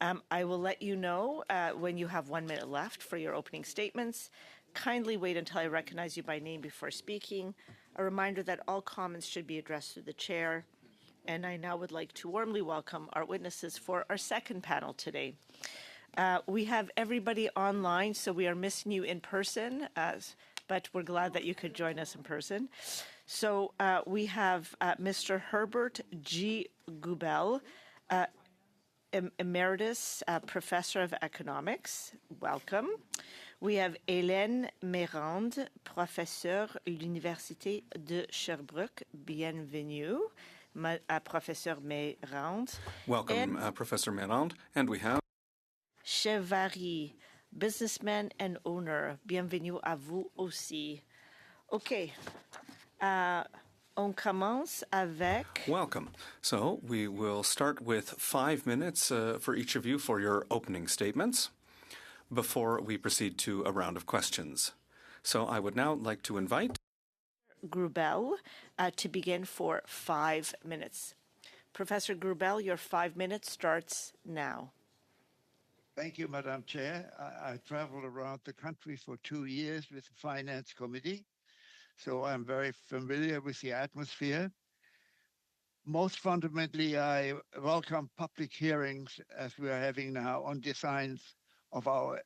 I will let you know when you have 1 minute left for your opening statements. Kindly wait until I recognize you by name before speaking. A reminder that all comments should be addressed to the chair. And I now would like to warmly welcome our witnesses for our second panel today. We have everybody online, so we are missing you in person, but we're glad that you could join us in person. So we have Mr. Herbert G. Goubel, Emeritus Professor of Economics. Welcome. We have Hélène Mérande, Professeur à l'Université de Sherbrooke. Bienvenue, Professeur Mérande. Welcome, Professor Mérande. And we have Chevary, businessman and owner. Bienvenue à vous aussi. OK. On commence avec... Welcome. So we will start with 5 minutes for each of you for your opening statements before we proceed to a round of questions. So I would now like to invite Goubel to begin for 5 minutes. Professor Goubel, your 5 minutes starts now. Thank you, Madam Chair. I traveled around the country for 2 years with the Finance Committee, so I'm very familiar with the atmosphere. Most fundamentally, I welcome public hearings as we are having now on designs of our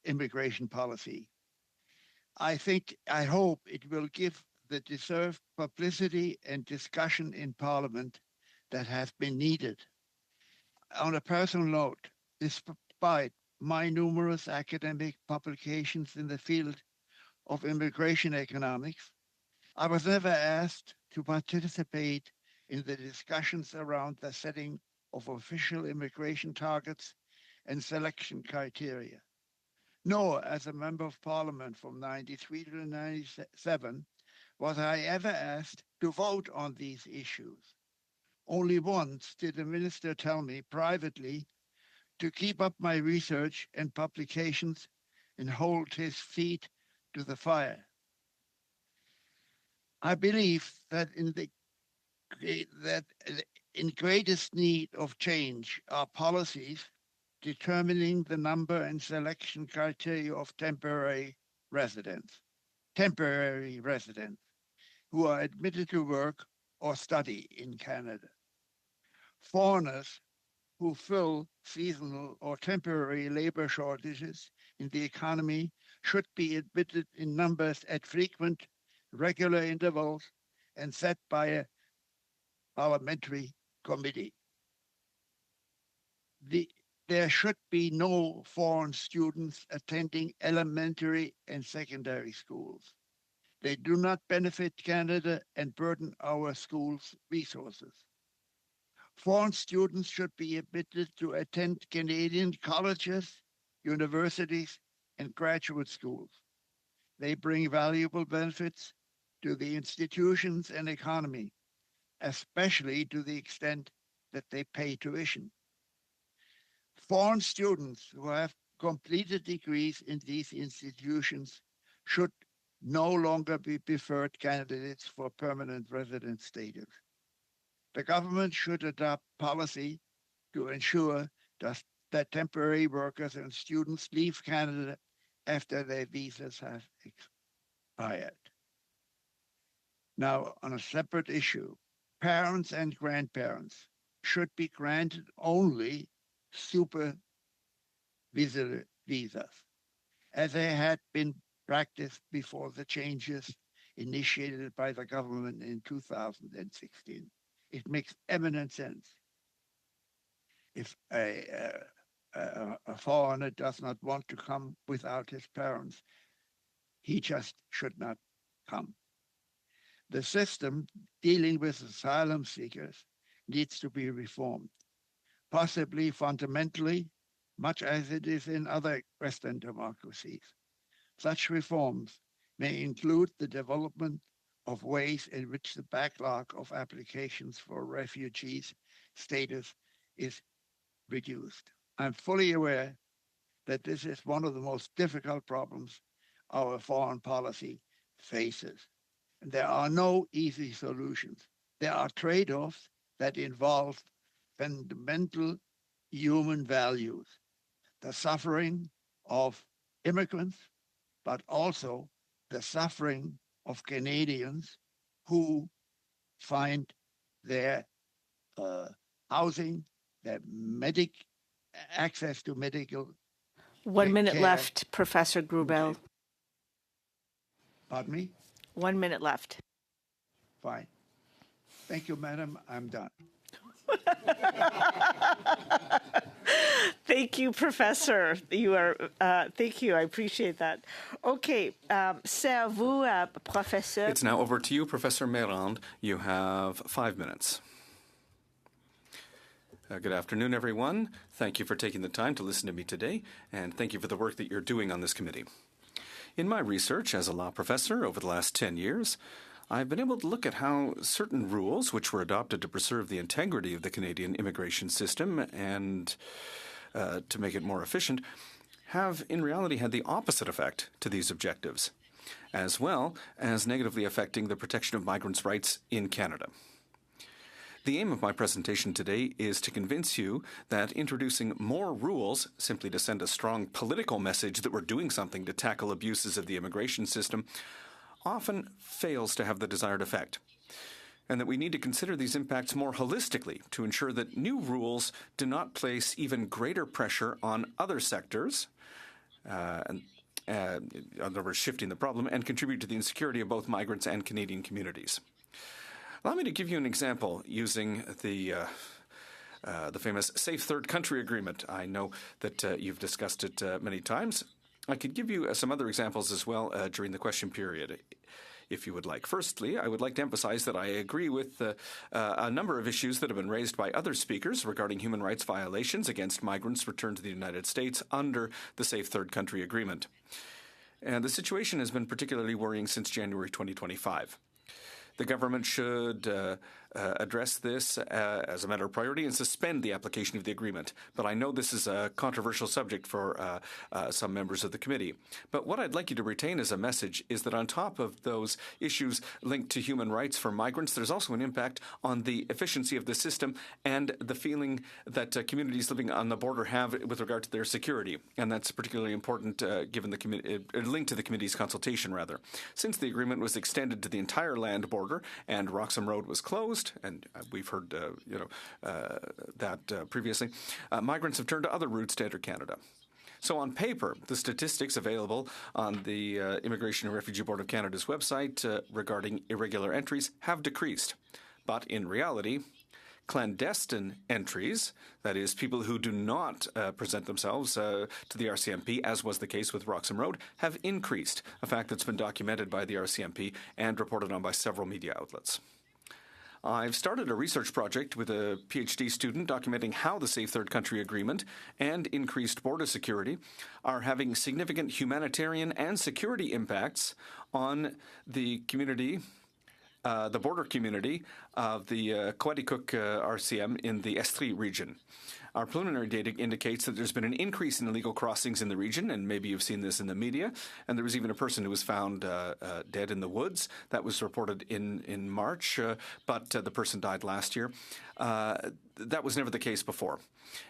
immigration policy. I hope it will give the deserved publicity and discussion in Parliament that has been needed. On a personal note, despite my numerous academic publications in the field of immigration economics, I was never asked to participate in the discussions around the setting of official immigration targets and selection criteria. Nor as a member of parliament from 93 to 97 was I ever asked to vote on these issues. Only once did the minister tell me privately to keep up my research and publications and hold his feet to the fire. I believe that in greatest need of change are policies determining the number and selection criteria of temporary residents who are admitted to work or study in Canada. Foreigners who fill seasonal or temporary labor shortages in the economy should be admitted in numbers at frequent, regular intervals and set by a parliamentary committee. There should be no foreign students attending elementary and secondary schools. They do not benefit Canada and burden our schools' resources. Foreign students should be admitted to attend Canadian colleges, universities, and graduate schools. They bring valuable benefits to the institutions and economy, especially to the extent that they pay tuition. Foreign students who have completed degrees in these institutions should no longer be preferred candidates for permanent resident status. The government should adopt policy to ensure that temporary workers and students leave Canada after their visas have expired. Now, on a separate issue, parents and grandparents should be granted only super visas, as they had been practiced before the changes initiated by the government in 2016. It makes eminent sense. If a foreigner does not want to come without his parents, he just should not come. The system dealing with asylum seekers needs to be reformed. possibly fundamentally, much as it is in other Western democracies. Such reforms may include the development of ways in which the backlog of applications for refugees status is reduced. I'm fully aware that this is one of the most difficult problems our foreign policy faces. And there are no easy solutions. There are trade-offs that involve fundamental human values, the suffering of immigrants, but also the suffering of Canadians who find their housing, their access to medical 1 minute care. left, Professor Grubel. Pardon me? 1 minute left. Fine. Thank you, madam. I'm done. Thank you, Professor. You are. Thank you. I appreciate that. Okay, c'est à vous, Professeur. It's now over to you, Professor Meyrand. You have 5 minutes. Good afternoon, everyone. Thank you for taking the time to listen to me today, and thank you for the work that you're doing on this committee. In my research as a law professor over the last 10 years, I've been able to look at how certain rules, which were adopted to preserve the integrity of the Canadian immigration system and to make it more efficient, have in reality had the opposite effect to these objectives, as well as negatively affecting the protection of migrants' rights in Canada. The aim of my presentation today is to convince you that introducing more rules, simply to send a strong political message that we're doing something to tackle abuses of the immigration system, often fails to have the desired effect, and that we need to consider these impacts more holistically to ensure that new rules do not place even greater pressure on other sectors, in other words, shifting the problem, and contribute to the insecurity of both migrants and Canadian communities. Allow me to give you an example using the famous Safe Third Country Agreement. I know that you've discussed it many times. I could give you some other examples as well during the question period, if you would like. Firstly, I would like to emphasize that I agree with a number of issues that have been raised by other speakers regarding human rights violations against migrants returned to the United States under the Safe Third Country Agreement. And the situation has been particularly worrying since January 2025. The government should address this as a matter of priority and suspend the application of the agreement. But I know this is a controversial subject for some members of the committee. But what I'd like you to retain as a message is that on top of those issues linked to human rights for migrants, there's also an impact on the efficiency of the system and the feeling that communities living on the border have with regard to their security. And that's particularly important given the linked to the committee's consultation, rather. Since the agreement was extended to the entire land border and Roxham Road was closed, and we've heard that previously, migrants have turned to other routes to enter Canada. So on paper, the statistics available on the Immigration and Refugee Board of Canada's website regarding irregular entries have decreased. But in reality, clandestine entries, that is, people who do not present themselves to the RCMP, as was the case with Roxham Road, have increased, a fact that's been documented by the RCMP and reported on by several media outlets. I've started a research project with a PhD student documenting how the Safe Third Country Agreement and increased border security are having significant humanitarian and security impacts on the community, the border community of the Coaticook RCM in the Estrie region. Our preliminary data indicates that there's been an increase in illegal crossings in the region, and maybe you've seen this in the media, and there was even a person who was found dead in the woods. That was reported in March, but the person died last year. That was never the case before.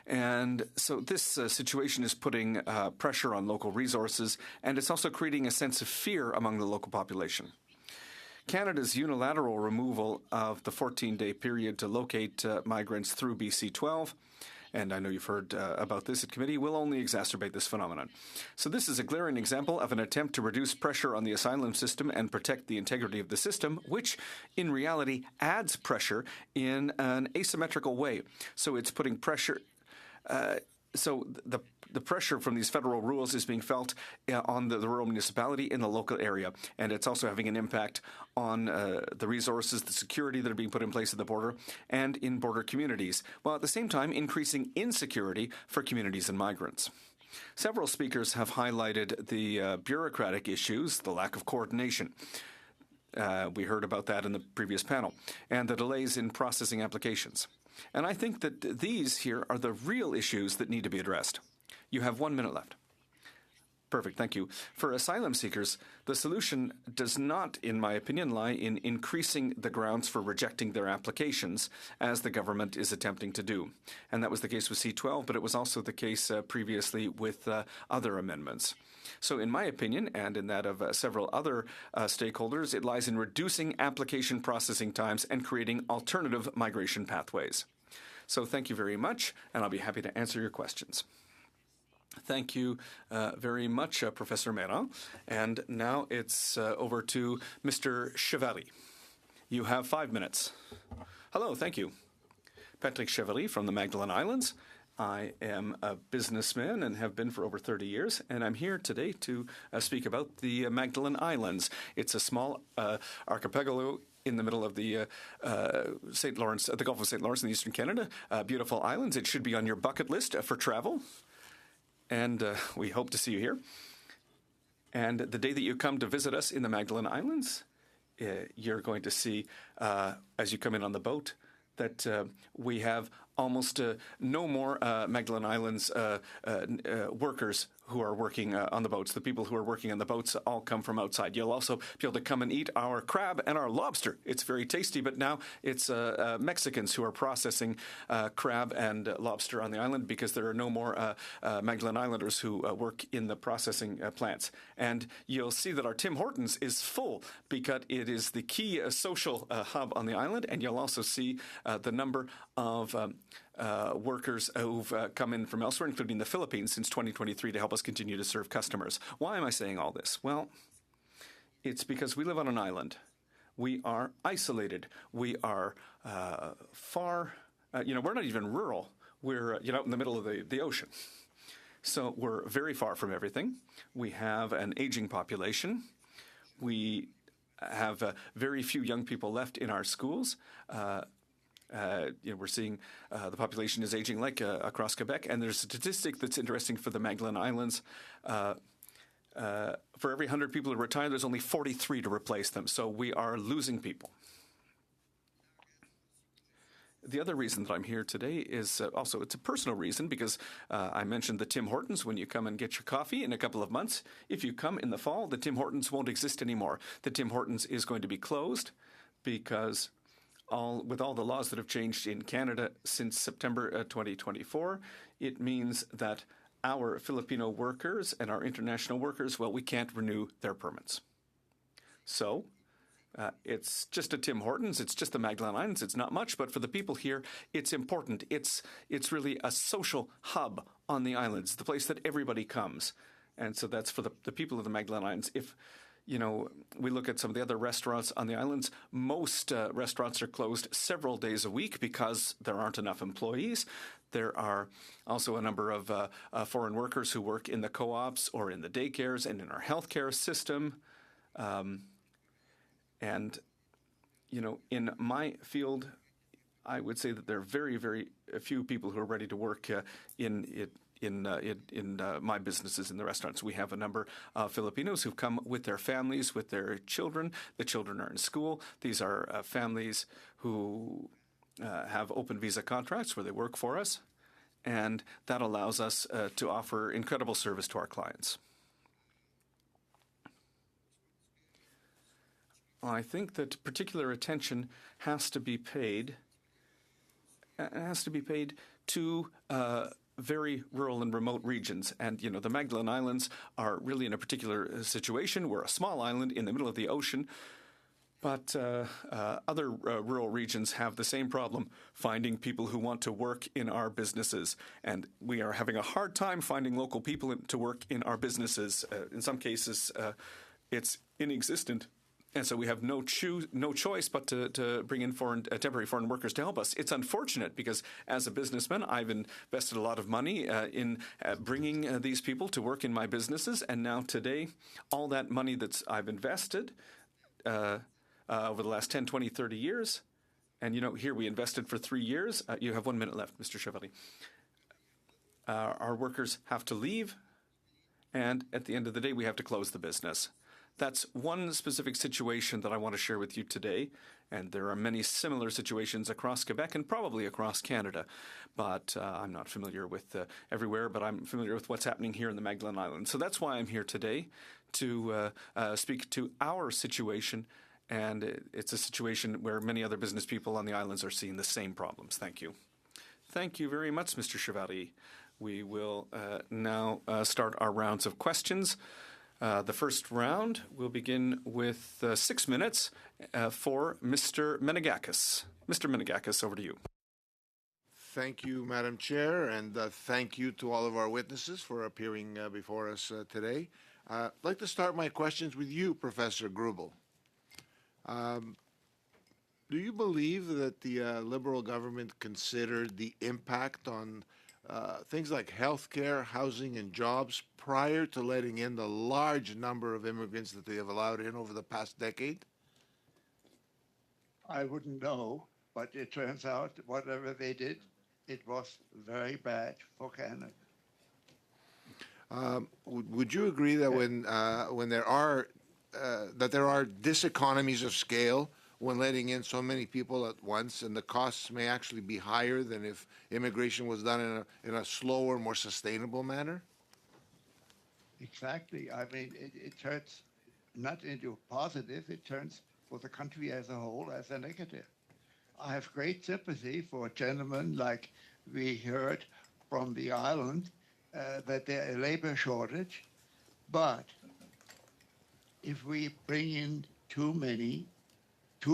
And so this situation is putting pressure on local resources, and it's also creating a sense of fear among the local population. Canada's unilateral removal of the 14-day period to locate migrants through BC-12, and I know you've heard about this at committee, will only exacerbate this phenomenon. So this is a glaring example of an attempt to reduce pressure on the asylum system and protect the integrity of the system, which in reality adds pressure in an asymmetrical way. So it's putting pressure So the pressure from these federal rules is being felt on the rural municipality in the local area, and it's also having an impact on the resources, the security that are being put in place at the border and in border communities, while at the same time increasing insecurity for communities and migrants. Several speakers have highlighted the bureaucratic issues, the lack of coordination. We heard about that in the previous panel, and the delays in processing applications. And I think that these here are the real issues that need to be addressed. You have 1 minute left. Perfect, thank you. For asylum seekers, the solution does not, in my opinion, lie in increasing the grounds for rejecting their applications, as the government is attempting to do. And that was the case with C-12, but it was also the case previously with other amendments. So in my opinion, and in that of several other stakeholders, it lies in reducing application processing times and creating alternative migration pathways. So thank you very much, and I'll be happy to answer your questions. Thank you very much, Professor Méran. And now it's over to Mr. Chevalier. You have 5 minutes. Hello, thank you. Patrick Chevalier from the Magdalen Islands. I am a businessman and have been for over 30 years, and I'm here today to speak about the Magdalen Islands. It's a small archipelago in the middle of the St. Lawrence, the Gulf of St. Lawrence in eastern Canada. Beautiful islands. It should be on your bucket list for travel. And we hope to see you here. And the day that you come to visit us in the Magdalen Islands, you're going to see, as you come in on the boat, that we have almost no more Magdalen Islands workers who are working on the boats. The people who are working on the boats all come from outside. You'll also be able to come and eat our crab and our lobster. It's very tasty, but now it's Mexicans who are processing crab and lobster on the island because there are no more Magdalen Islanders who work in the processing plants. And you'll see that our Tim Hortons is full because it is the key social hub on the island, and you'll also see the number of workers who've come in from elsewhere, including the Philippines, since 2023 to help us continue to serve customers. Why am I saying all this? Well, it's because we live on an island. We are isolated. We are far, we're not even rural. We're, out in the middle of the ocean. So we're very far from everything. We have an aging population. We have very few young people left in our schools. We're seeing the population is aging like across Quebec, and there's a statistic that's interesting for the Magdalen Islands. For every 100 people who retire, there's only 43 to replace them. So we are losing people. The other reason that I'm here today is also, it's a personal reason, because I mentioned the Tim Hortons. When you come and get your coffee in a couple of months, if you come in the fall, the Tim Hortons won't exist anymore. The Tim Hortons is going to be closed because with all the laws that have changed in Canada since September 2024, it means that our Filipino workers and our international workers, well, we can't renew their permits. So it's just a Tim Hortons. It's just the Magdalen Islands. It's not much, but for the people here, it's important. It's really a social hub on the islands, the place that everybody comes. And so that's for the people of the Magdalen Islands. If we look at some of the other restaurants on the islands, most restaurants are closed several days a week because there aren't enough employees. There are also a number of foreign workers who work in the co-ops or in the daycares and in our healthcare system. And in my field, I would say that there are very, very few people who are ready to work in my businesses in the restaurants. We have a number of Filipinos who've come with their families, with their children. The children are in school. These are families who have open visa contracts where they work for us, and that allows us to offer incredible service to our clients. I think that particular attention has to be paid to very rural and remote regions. And, the Magdalen Islands are really in a particular situation. We're a small island in the middle of the ocean, but other rural regions have the same problem, finding people who want to work in our businesses. And we are having a hard time finding local people to work in our businesses. In some cases, it's inexistent. And so we have no choice but to bring in temporary foreign workers to help us. It's unfortunate because as a businessman, I've invested a lot of money in bringing these people to work in my businesses. And now today, all that money that I've invested over the last 10, 20, 30 years, and here we invested for 3 years. You have 1 minute left, Mr. Chevalier. Our workers have to leave, and at the end of the day, we have to close the business. That's one specific situation that I want to share with you today, and there are many similar situations across Quebec and probably across Canada, but I'm not familiar with everywhere, but I'm familiar with what's happening here in the Magdalen Islands. So that's why I'm here today to speak to our situation, and it's a situation where many other business people on the islands are seeing the same problems. Thank you. Thank you very much, Mr. Chevalier. We will now start our rounds of questions. The first round will begin with 6 minutes for Mr. Menegakis. Mr. Menegakis, over to you. Thank you, Madam Chair, and thank you to all of our witnesses for appearing before us today. I'd like to start my questions with you, Professor Grubel. Do you believe that the Liberal government considered the impact on things like healthcare, housing, and jobs prior to letting in the large number of immigrants that they have allowed in over the past decade? I wouldn't know, but it turns out whatever they did, it was very bad for Canada. Would you agree that when there are diseconomies of scale when letting in so many people at once, and the costs may actually be higher than if immigration was done in a slower, more sustainable manner? Exactly. I mean, it turns not into positive, it turns for the country as a whole as a negative. I have great sympathy for gentlemen like we heard from the island that there is a labor shortage, but if we bring in too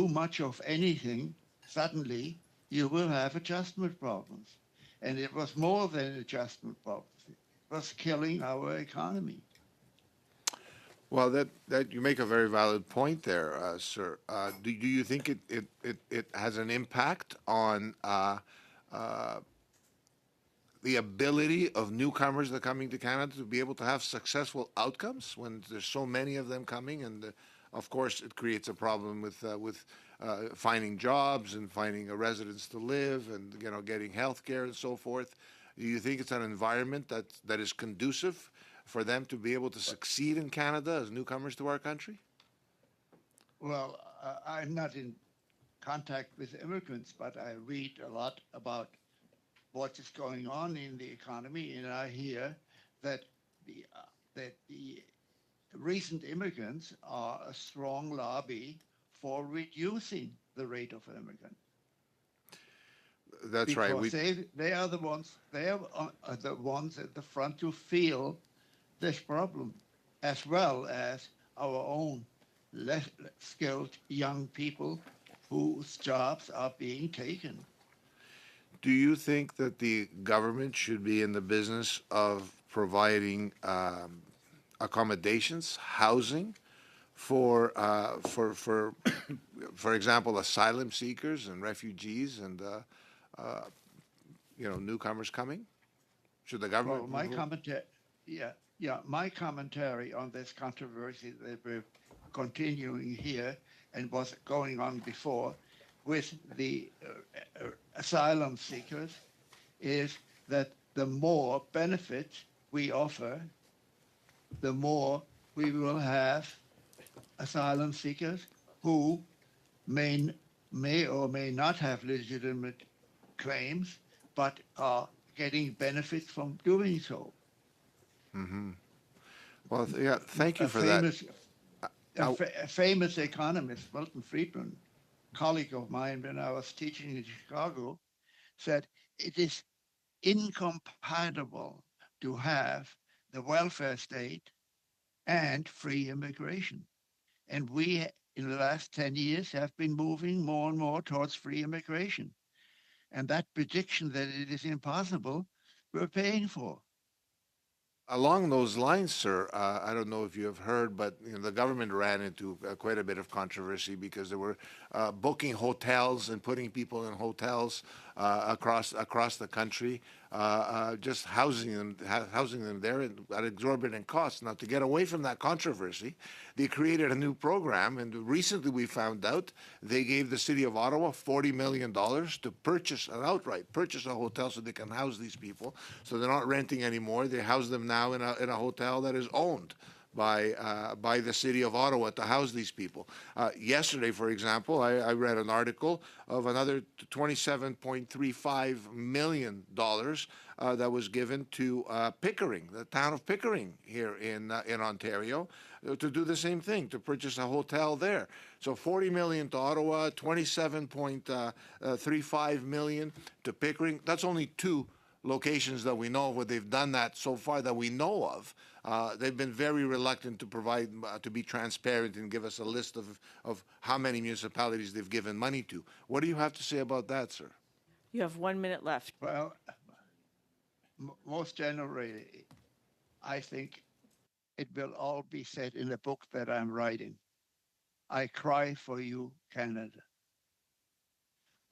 much of anything, suddenly you will have adjustment problems. And it was more than adjustment problems. It was killing our economy. Well, that you make a very valid point there, sir. Do you think it has an impact on the ability of newcomers that are coming to Canada to be able to have successful outcomes when there's so many of them coming? And of course, it creates a problem with finding jobs and finding a residence to live and getting health care and so forth. Do you think it's an environment that is conducive for them to be able to succeed in Canada as newcomers to our country? Well, I'm not in contact with immigrants, but I read a lot about what is going on in the economy, and I hear that the recent immigrants are a strong lobby for reducing the rate of immigrant. That's right. Because they are the ones at the front who feel this problem, as well as our own less skilled young people whose jobs are being taken. Do you think that the government should be in the business of providing accommodations, housing for example, asylum seekers and refugees and newcomers coming? Should the government? Well, my commentary on this controversy that we're continuing here and was going on before with the asylum seekers is that the more benefits we offer, the more we will have asylum seekers who may or may not have legitimate claims, but are getting benefits from doing so. Mm-hmm. Well, yeah, thank you for that. A famous economist, Milton Friedman, colleague of mine when I was teaching in Chicago, said it is incompatible to have the welfare state and free immigration. And we, in the last 10 years, have been moving more and more towards free immigration. And that prediction that it is impossible, we're paying for. Along those lines, sir, I don't know if you have heard, but the government ran into quite a bit of controversy because they were booking hotels and putting people in hotels across the country, just housing them there at exorbitant costs. Now, to get away from that controversy, they created a new program, and recently we found out they gave the city of Ottawa $40 million to outright purchase a hotel so they can house these people. So they're not renting anymore. They house them now in a hotel that is owned by the city of Ottawa to house these people. Yesterday, for example, I read an article of another $27.35 million that was given to Pickering, the town of Pickering here in Ontario, to do the same thing, to purchase a hotel there. So $40 million to Ottawa, $27.35 million to Pickering. That's only two locations that we know of where they've done that so far that we know of. They've been very reluctant to provide, to be transparent and give us a list of how many municipalities they've given money to. What do you have to say about that, sir? You have 1 minute left. Well, most generally, I think it will all be said in the book that I'm writing. I cry for you, Canada.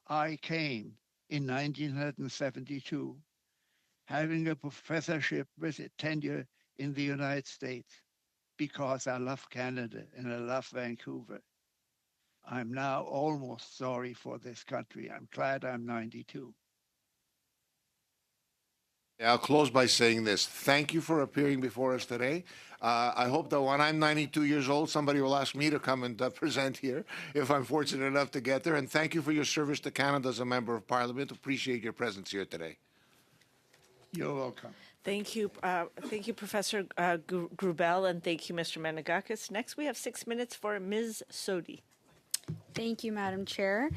I came in 1972, having a professorship with a tenure in the United States, because I love Canada and I love Vancouver. I'm now almost sorry for this country. I'm glad I'm 92. I'll close by saying this. Thank you for appearing before us today. I hope that when I'm 92 years old, somebody will ask me to come and present here, if I'm fortunate enough to get there. And thank you for your service to Canada as a member of Parliament. Appreciate your presence here today. You're welcome. Thank you, Professor Grubel, and thank you, Mr. Menegakis. Next, we have 6 minutes for Ms. Sodi. Thank you, Madam Chair.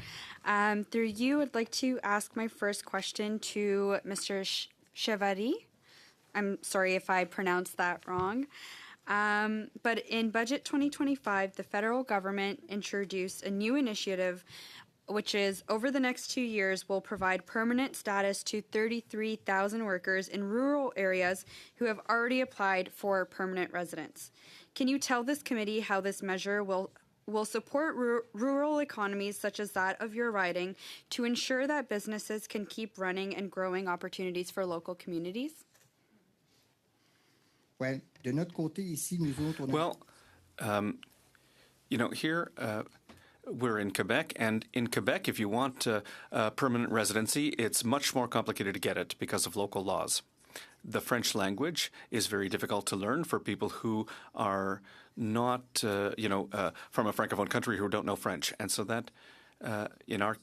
Through you, I'd like to ask my first question to Mr. Chevary. I'm sorry if I pronounced that wrong. But in Budget 2025, the federal government introduced a new initiative which is over the next 2 years will provide permanent status to 33,000 workers in rural areas who have already applied for permanent residence. Can you tell this committee how this measure will support rural economies such as that of your riding to ensure that businesses can keep running and growing opportunities for local communities? Well, de notre côté ici, nous autres, Well, here we're in Quebec, and in Quebec, if you want permanent residency, it's much more complicated to get it because of local laws. The French language is very difficult to learn for people who are not, from a Francophone country who don't know French. And so that in our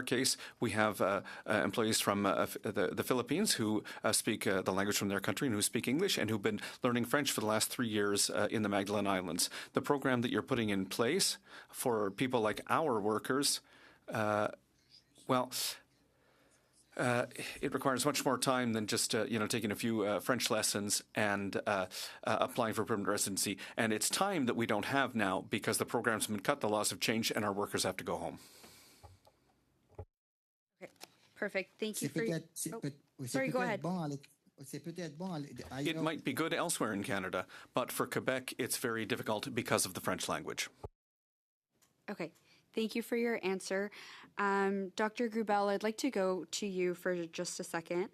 case, we have employees from the Philippines who speak the language from their country and who speak English and who've been learning French for the last 3 years in the Magdalene Islands. The program that you're putting in place for people like our workers, it requires much more time than just taking a few French lessons and applying for permanent residency. And it's time that we don't have now because the program's been cut, the laws have changed, and our workers have to go home. Okay, perfect. Thank you for your... sorry, go ahead. It might be good elsewhere in Canada, but for Quebec, it's very difficult because of the French language. Okay. Thank you for your answer. Dr. Grubel, I'd like to go to you for just a second.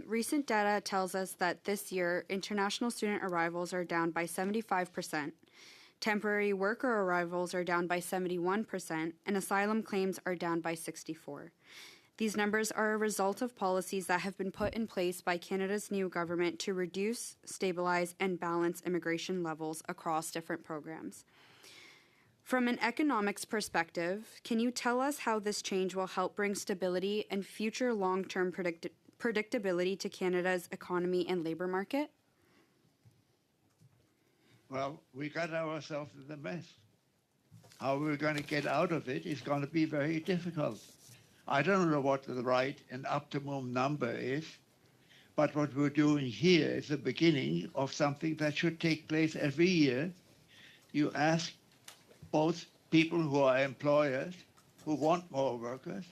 Recent data tells us that this year, international student arrivals are down by 75%, temporary worker arrivals are down by 71%, and asylum claims are down by 64%. These numbers are a result of policies that have been put in place by Canada's new government to reduce, stabilize, and balance immigration levels across different programs. From an economics perspective, can you tell us how this change will help bring stability and future long-term predictability to Canada's economy and labor market? Well, we got ourselves in the mess. How we're going to get out of it is going to be very difficult. I don't know what the right and optimum number is, but what we're doing here is the beginning of something that should take place every year. You ask both people who are employers, who want more workers,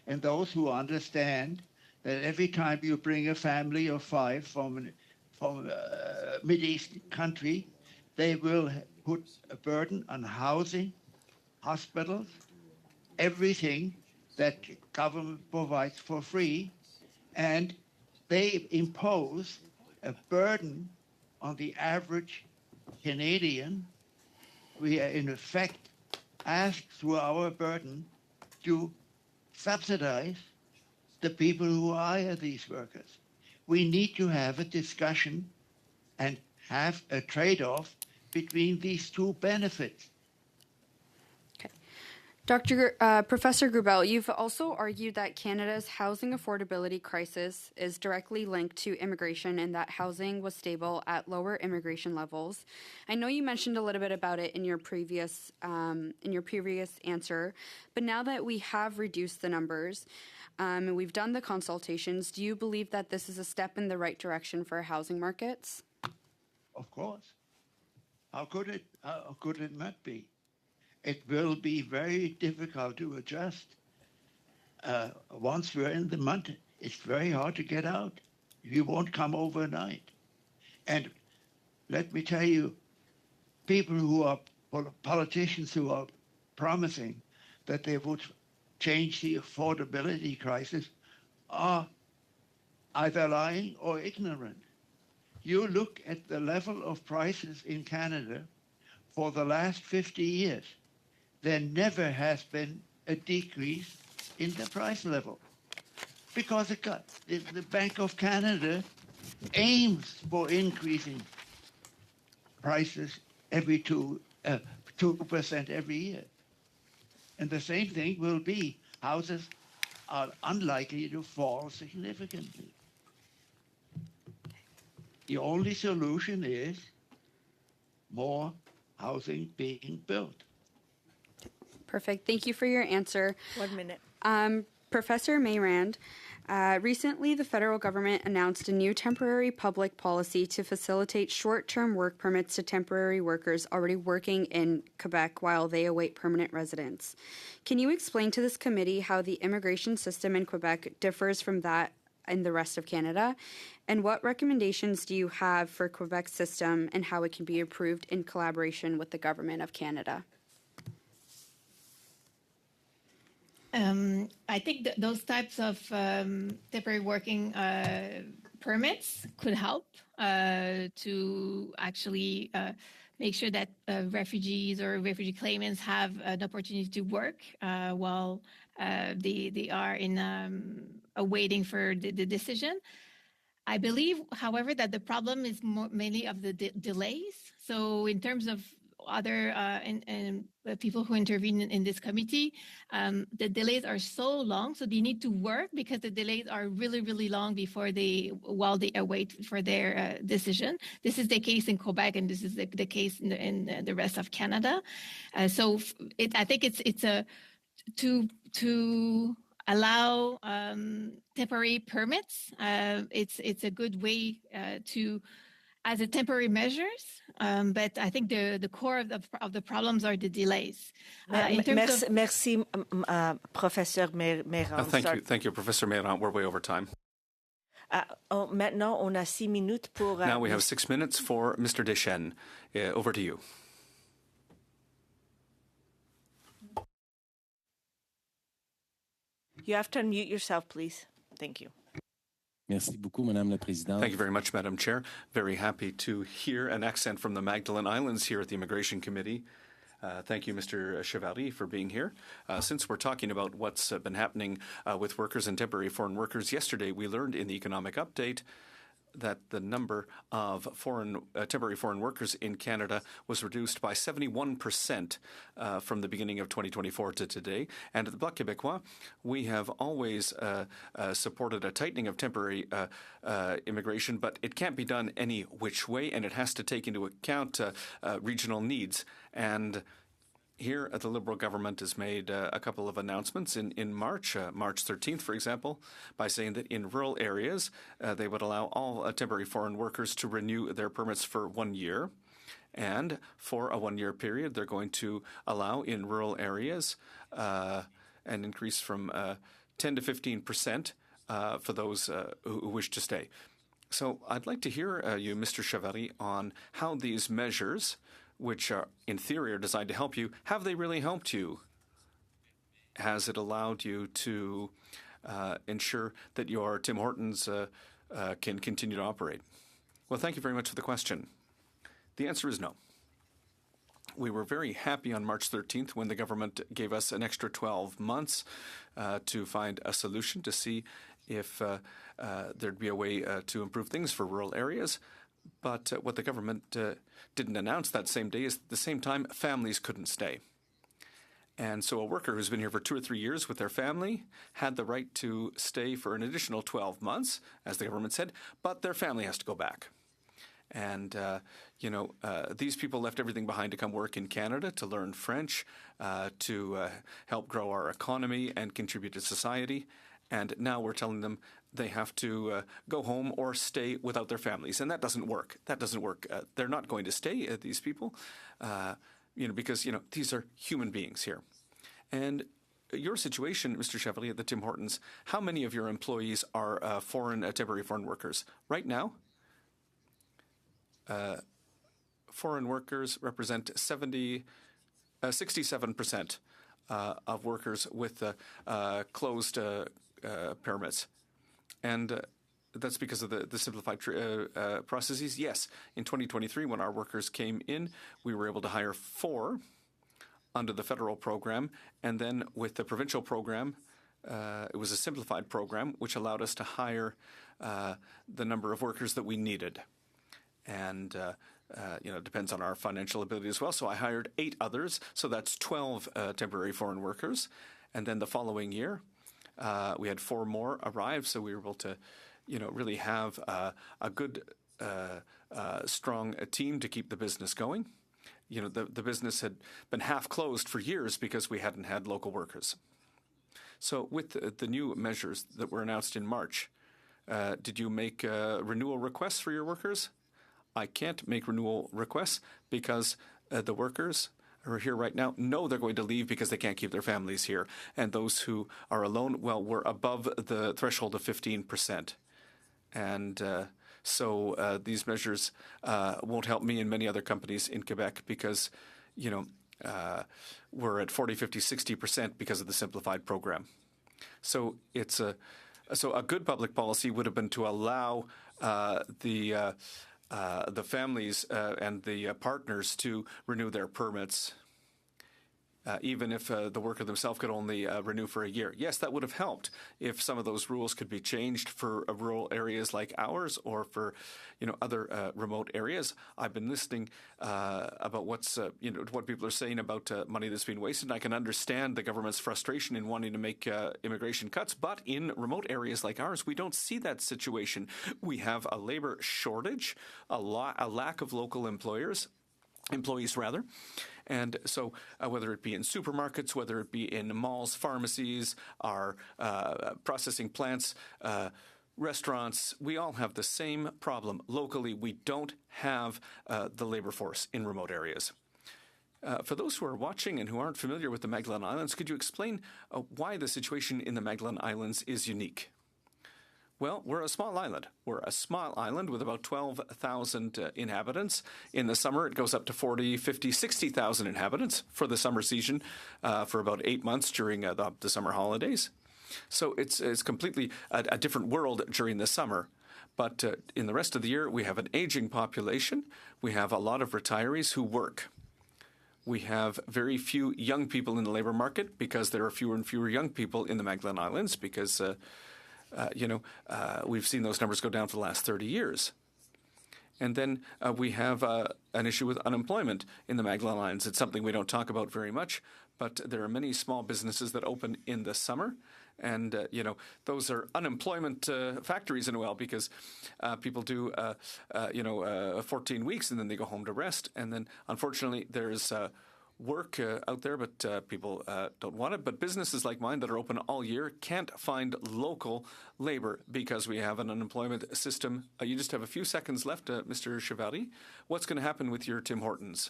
and those who understand that every time you bring a family of 5 from from a Mideastern country, they will put a burden on housing, hospitals, everything that government provides for free, and they impose a burden on the average Canadian. We are in effect asked through our burden to subsidize the people who hire these workers. We need to have a discussion and have a trade-off between these two benefits. Professor Grubel, you've also argued that Canada's housing affordability crisis is directly linked to immigration and that housing was stable at lower immigration levels. I know you mentioned a little bit about it in your previous answer, but now that we have reduced the numbers and we've done the consultations, do you believe that this is a step in the right direction for housing markets? Of course. How could it not be? It will be very difficult to adjust. Once we're in the mud, it's very hard to get out. You won't come overnight. And let me tell you, people who are politicians who are promising that they would change the affordability crisis are either lying or ignorant. You look at the level of prices in Canada for the last 50 years. There never has been a decrease in the price level because the Bank of Canada aims for increasing prices every 2% every year. And the same thing will be, houses are unlikely to fall significantly. The only solution is more housing being built. Perfect. Thank you for your answer. 1 minute. Professor Mayrand, recently the federal government announced a new temporary public policy to facilitate short-term work permits to temporary workers already working in Quebec while they await permanent residence. Can you explain to this committee how the immigration system in Quebec differs from that in the rest of Canada? And what recommendations do you have for Quebec's system and how it can be improved in collaboration with the Government of Canada? I think those types of temporary working permits could help to actually make sure that refugees or refugee claimants have an opportunity to work while they are in awaiting for the decision. I believe, however, that the problem is mainly of the delays. So in terms of other and people who intervene in this committee, the delays are so long, so they need to work because the delays are really, really long while they await for their decision. This is the case in Quebec, and this is the case in the rest of Canada. So I think it's to allow temporary permits. It's a good way as a temporary measures, but I think the core of the problems are the delays. Merci, Professeur Mayrand. Thank you, Professor Mayrand. We're way over time. Maintenant, on a 6 minutes pour... Now we have 6 minutes for Mr. Deschênes. Over to you. You have to unmute yourself, please. Thank you. Merci beaucoup, Madame la Présidente. Thank you very much, Madam Chair. Very happy to hear an accent from the Magdalen Islands here at the Immigration Committee. Thank you, Mr. Chevalier, for being here. Since we're talking about what's been happening with workers and temporary foreign workers, yesterday we learned in the economic update that the number of temporary foreign workers in Canada was reduced by 71% from the beginning of 2024 to today. And at the Bloc Québécois, we have always supported a tightening of temporary immigration, but it can't be done any which way, and it has to take into account regional needs. And here, the Liberal government has made a couple of announcements in March 13th, for example, by saying that in rural areas, they would allow all temporary foreign workers to renew their permits for 1 year. And for a 1-year period, they're going to allow in rural areas an increase from 10 to 15% for those who wish to stay. So I'd like to hear you, Mr. Chevalier, on how these measures, which are in theory are designed to help you, have they really helped you? Has it allowed you to ensure that your Tim Hortons can continue to operate? Well, thank you very much for the question. The answer is no. We were very happy on March 13th when the government gave us an extra 12 months to find a solution to see if there'd be a way to improve things for rural areas. But what the government didn't announce that same day is at the same time, families couldn't stay. And so a worker who's been here for 2 or 3 years with their family had the right to stay for an additional 12 months, as the government said, but their family has to go back. And, these people left everything behind to come work in Canada, to learn French, to help grow our economy and contribute to society. And now we're telling them they have to go home or stay without their families. And that doesn't work. That doesn't work. They're not going to stay, these people, because, these are human beings here. And your situation, Mr. Chevalier, at the Tim Hortons, how many of your employees are temporary foreign workers? Right now, foreign workers represent 67% of workers with closed permits. And that's because of the simplified processes. Yes, in 2023, when our workers came in, we were able to hire 4 under the federal program. And then with the provincial program, it was a simplified program, which allowed us to hire the number of workers that we needed. And, it depends on our financial ability as well. So I hired 8 others. So that's 12 temporary foreign workers. And then the following year, we had 4 more arrive. So we were able to, really have a good, strong team to keep the business going. The business had been half closed for years because we hadn't had local workers. So with the new measures that were announced in March, did you make renewal requests for your workers? I can't make renewal requests because the workers who are here right now know they're going to leave because they can't keep their families here. And those who are alone, well, we're above the threshold of 15%. And so these measures won't help me and many other companies in Quebec because, we're at 40, 50, 60% because of the simplified program. So a good public policy would have been to allow the families and the partners to renew their permits, even if the worker themselves could only renew for a year. Yes, that would have helped if some of those rules could be changed for rural areas like ours or for, other remote areas. I've been listening about what people are saying about money that's being wasted. And I can understand the government's frustration in wanting to make immigration cuts. But in remote areas like ours, we don't see that situation. We have a labor shortage, a lack of local employees. And so whether it be in supermarkets, whether it be in malls, pharmacies, our processing plants, restaurants, we all have the same problem. Locally, we don't have the labor force in remote areas. For those who are watching and who aren't familiar with the Magdalen Islands, could you explain why the situation in the Magdalen Islands is unique? Well, we're a small island. We're a small island with about 12,000 inhabitants. In the summer, it goes up to 40, 50, 60,000 inhabitants for the summer season for about 8 months during the summer holidays. So it's completely a different world during the summer. But in the rest of the year, we have an aging population. We have a lot of retirees who work. We have very few young people in the labor market because there are fewer and fewer young people in the Magdalen Islands because we've seen those numbers go down for the last 30 years. And then we have an issue with unemployment in the Magdalen Islands. It's something we don't talk about very much, but there are many small businesses that open in the summer. And, those are unemployment factories in a way because people do, 14 weeks and then they go home to rest. And then, unfortunately, there's work out there, but people don't want it. But businesses like mine that are open all year can't find local labor because we have an unemployment system. You just have a few seconds left, Mr. Chevalier. What's going to happen with your Tim Hortons?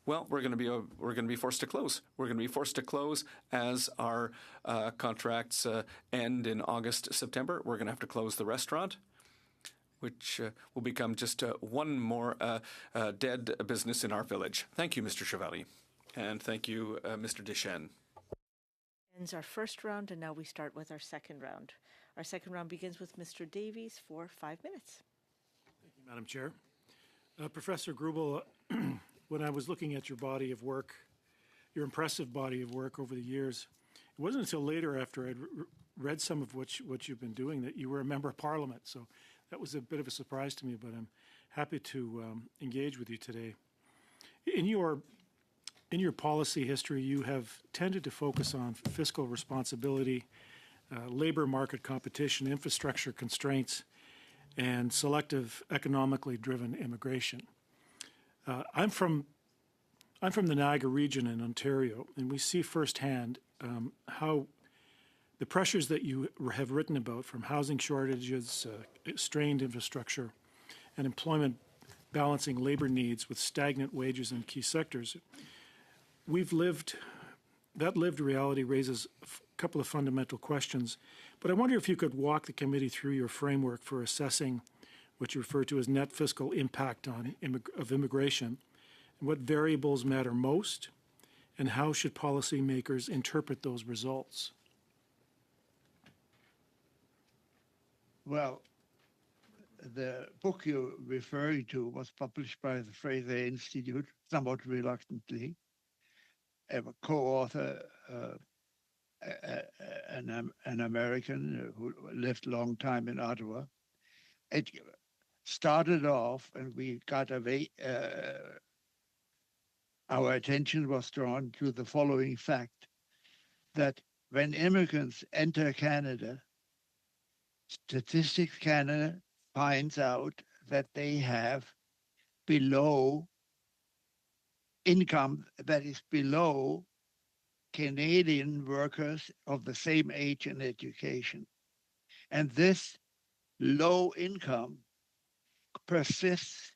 Well, we're going to be forced to close. We're going to be forced to close as our contracts end in August, September. We're going to have to close the restaurant. which will become just one more dead business in our village. Thank you, Mr. Chevalier. And thank you, Mr. Deschênes. Ends our first round, and now we start with our second round. Our second round begins with Mr. Davies for 5 minutes. Thank you, Madam Chair. Professor Grubel, when I was looking at your body of work, your impressive body of work over the years, it wasn't until later after I'd read some of what you've been doing that you were a member of Parliament. So that was a bit of a surprise to me, but I'm happy to engage with you today. In your policy history, you have tended to focus on fiscal responsibility, labor market competition, infrastructure constraints, and selective economically driven immigration. I'm from the Niagara region in Ontario, and we see firsthand how the pressures that you have written about, from housing shortages, strained infrastructure, and employment balancing labor needs with stagnant wages in key sectors. That lived reality raises a couple of fundamental questions, but I wonder if you could walk the committee through your framework for assessing what you refer to as net fiscal impact of immigration, and what variables matter most, and how should policymakers interpret those results? Well, the book you're referring to was published by the Fraser Institute, somewhat reluctantly. A co-author, an American who lived a long time in Ottawa. It started off, and we got our attention was drawn to the following fact, that when immigrants enter Canada, Statistics Canada finds out that they have income that is below Canadian workers of the same age and education. And this low income persists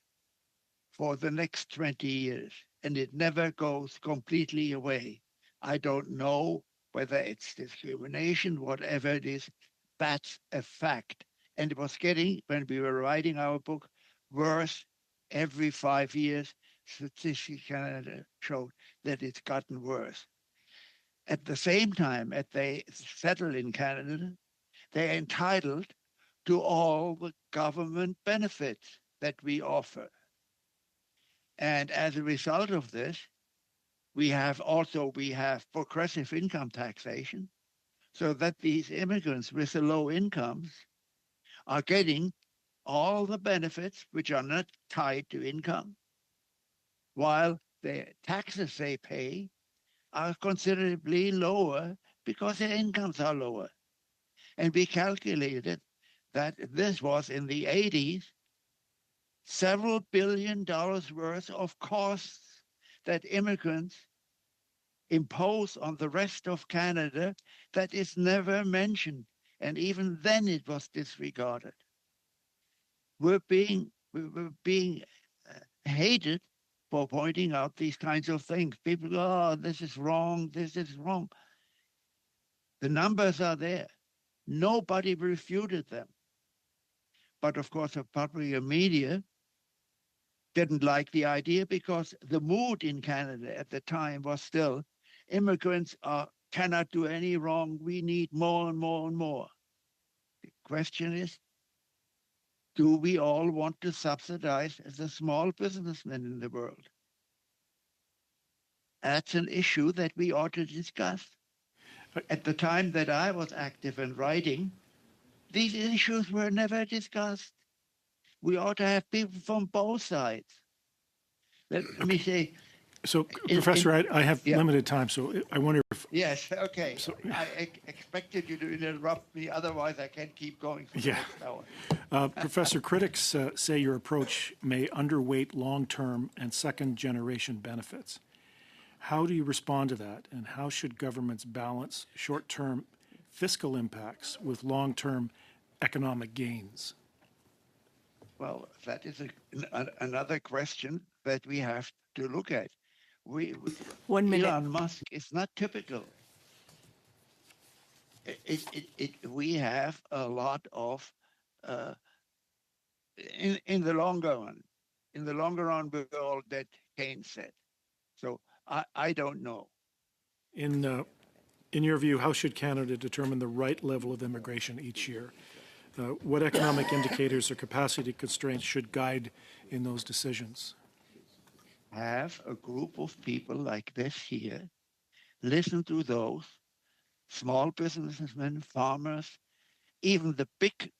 for the next 20 years, and it never goes completely away. I don't know whether it's discrimination, whatever it is, that's a fact. And it was getting, when we were writing our book, worse every 5 years. Statistics Canada showed that it's gotten worse. At the same time, as they settle in Canada, they're entitled to all the government benefits that we offer. And as a result of this, we have progressive income taxation, so that these immigrants with the low incomes are getting all the benefits which are not tied to income, while the taxes they pay are considerably lower because their incomes are lower. And we calculated that this was in the 80s, several $1 billion worth of costs that immigrants impose on the rest of Canada that is never mentioned. And even then it was disregarded. We were being hated for pointing out these kinds of things. People go, oh, this is wrong, this is wrong. The numbers are there. Nobody refuted them. But of course, the public media didn't like the idea, because the mood in Canada at the time was still, immigrants cannot do any wrong. We need more and more and more. The question is, do we all want to subsidize the small businessmen in the world? That's an issue that we ought to discuss. At the time that I was active in writing, these issues were never discussed. We ought to have people from both sides. Let me say. So, Professor, I have limited time, so I wonder if... Yes, okay. So, I expected you to interrupt me, otherwise I can't keep going for the next hour. Professor, critics say your approach may underweight long-term and second-generation benefits. How do you respond to that, and how should governments balance short-term fiscal impacts with long-term economic gains? Well, that is another question that we have to look at. 1 minute. Elon Musk is not typical. We have a lot of in the longer run. In the longer run, we're all dead, Keynes said. So I don't know. In your view, how should Canada determine the right level of immigration each year? What economic indicators or capacity constraints should guide in those decisions? Have a group of people like this here, listen to those small businessmen, farmers, even the big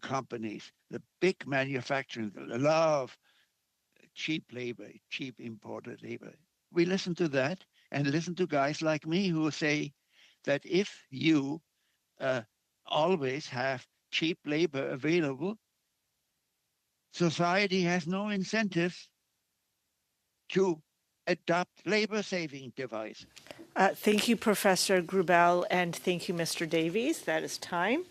companies, the big manufacturing, love cheap labor, cheap imported labor. We listen to that and listen to guys like me who say that if you always have cheap labor available, society has no incentives to adopt labor-saving devices. Thank you, Professor Grubel, and thank you, Mr. Davies. That is time.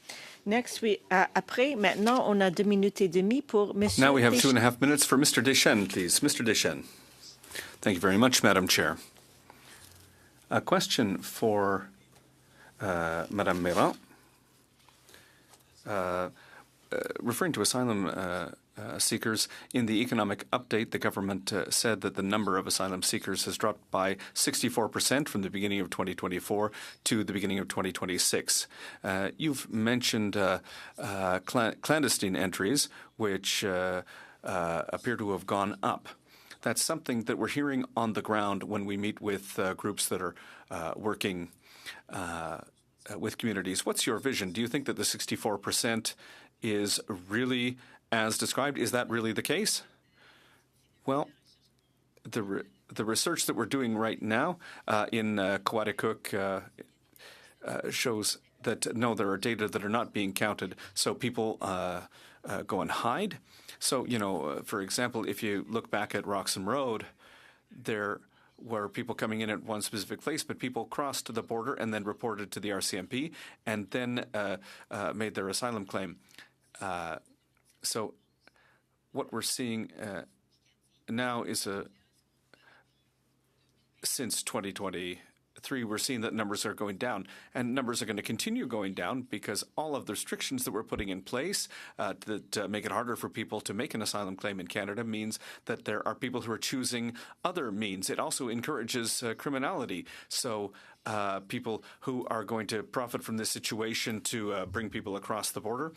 Next, maintenant, on a 2 minutes et demie pour Monsieur. Now we have 2.5 minutes for Mr. Deschênes, please. Mr. Deschênes. Thank you very much, Madam Chair. A question for Madame Méran. Referring to asylum seekers, in the economic update, the government said that the number of asylum seekers has dropped by 64% from the beginning of 2024 to the beginning of 2026. You've mentioned clandestine entries, which appear to have gone up. That's something that we're hearing on the ground when we meet with groups that are working with communities. What's your vision? Do you think that the 64% is really as described? Is that really the case? Well, the research that we're doing right now in Coaticook shows that, no, there are data that are not being counted. So people go and hide. So, you know, for example, if you look back at Roxham Road, there were people coming in at one specific place, but people crossed the border and then reported to the RCMP and then made their asylum claim. So what we're seeing now is since 2023, we're seeing that numbers are going down, and numbers are going to continue going down because all of the restrictions that we're putting in place that make it harder for people to make an asylum claim in Canada means that there are people who are choosing other means. It also encourages criminality. So people who are going to profit from this situation to bring people across the border.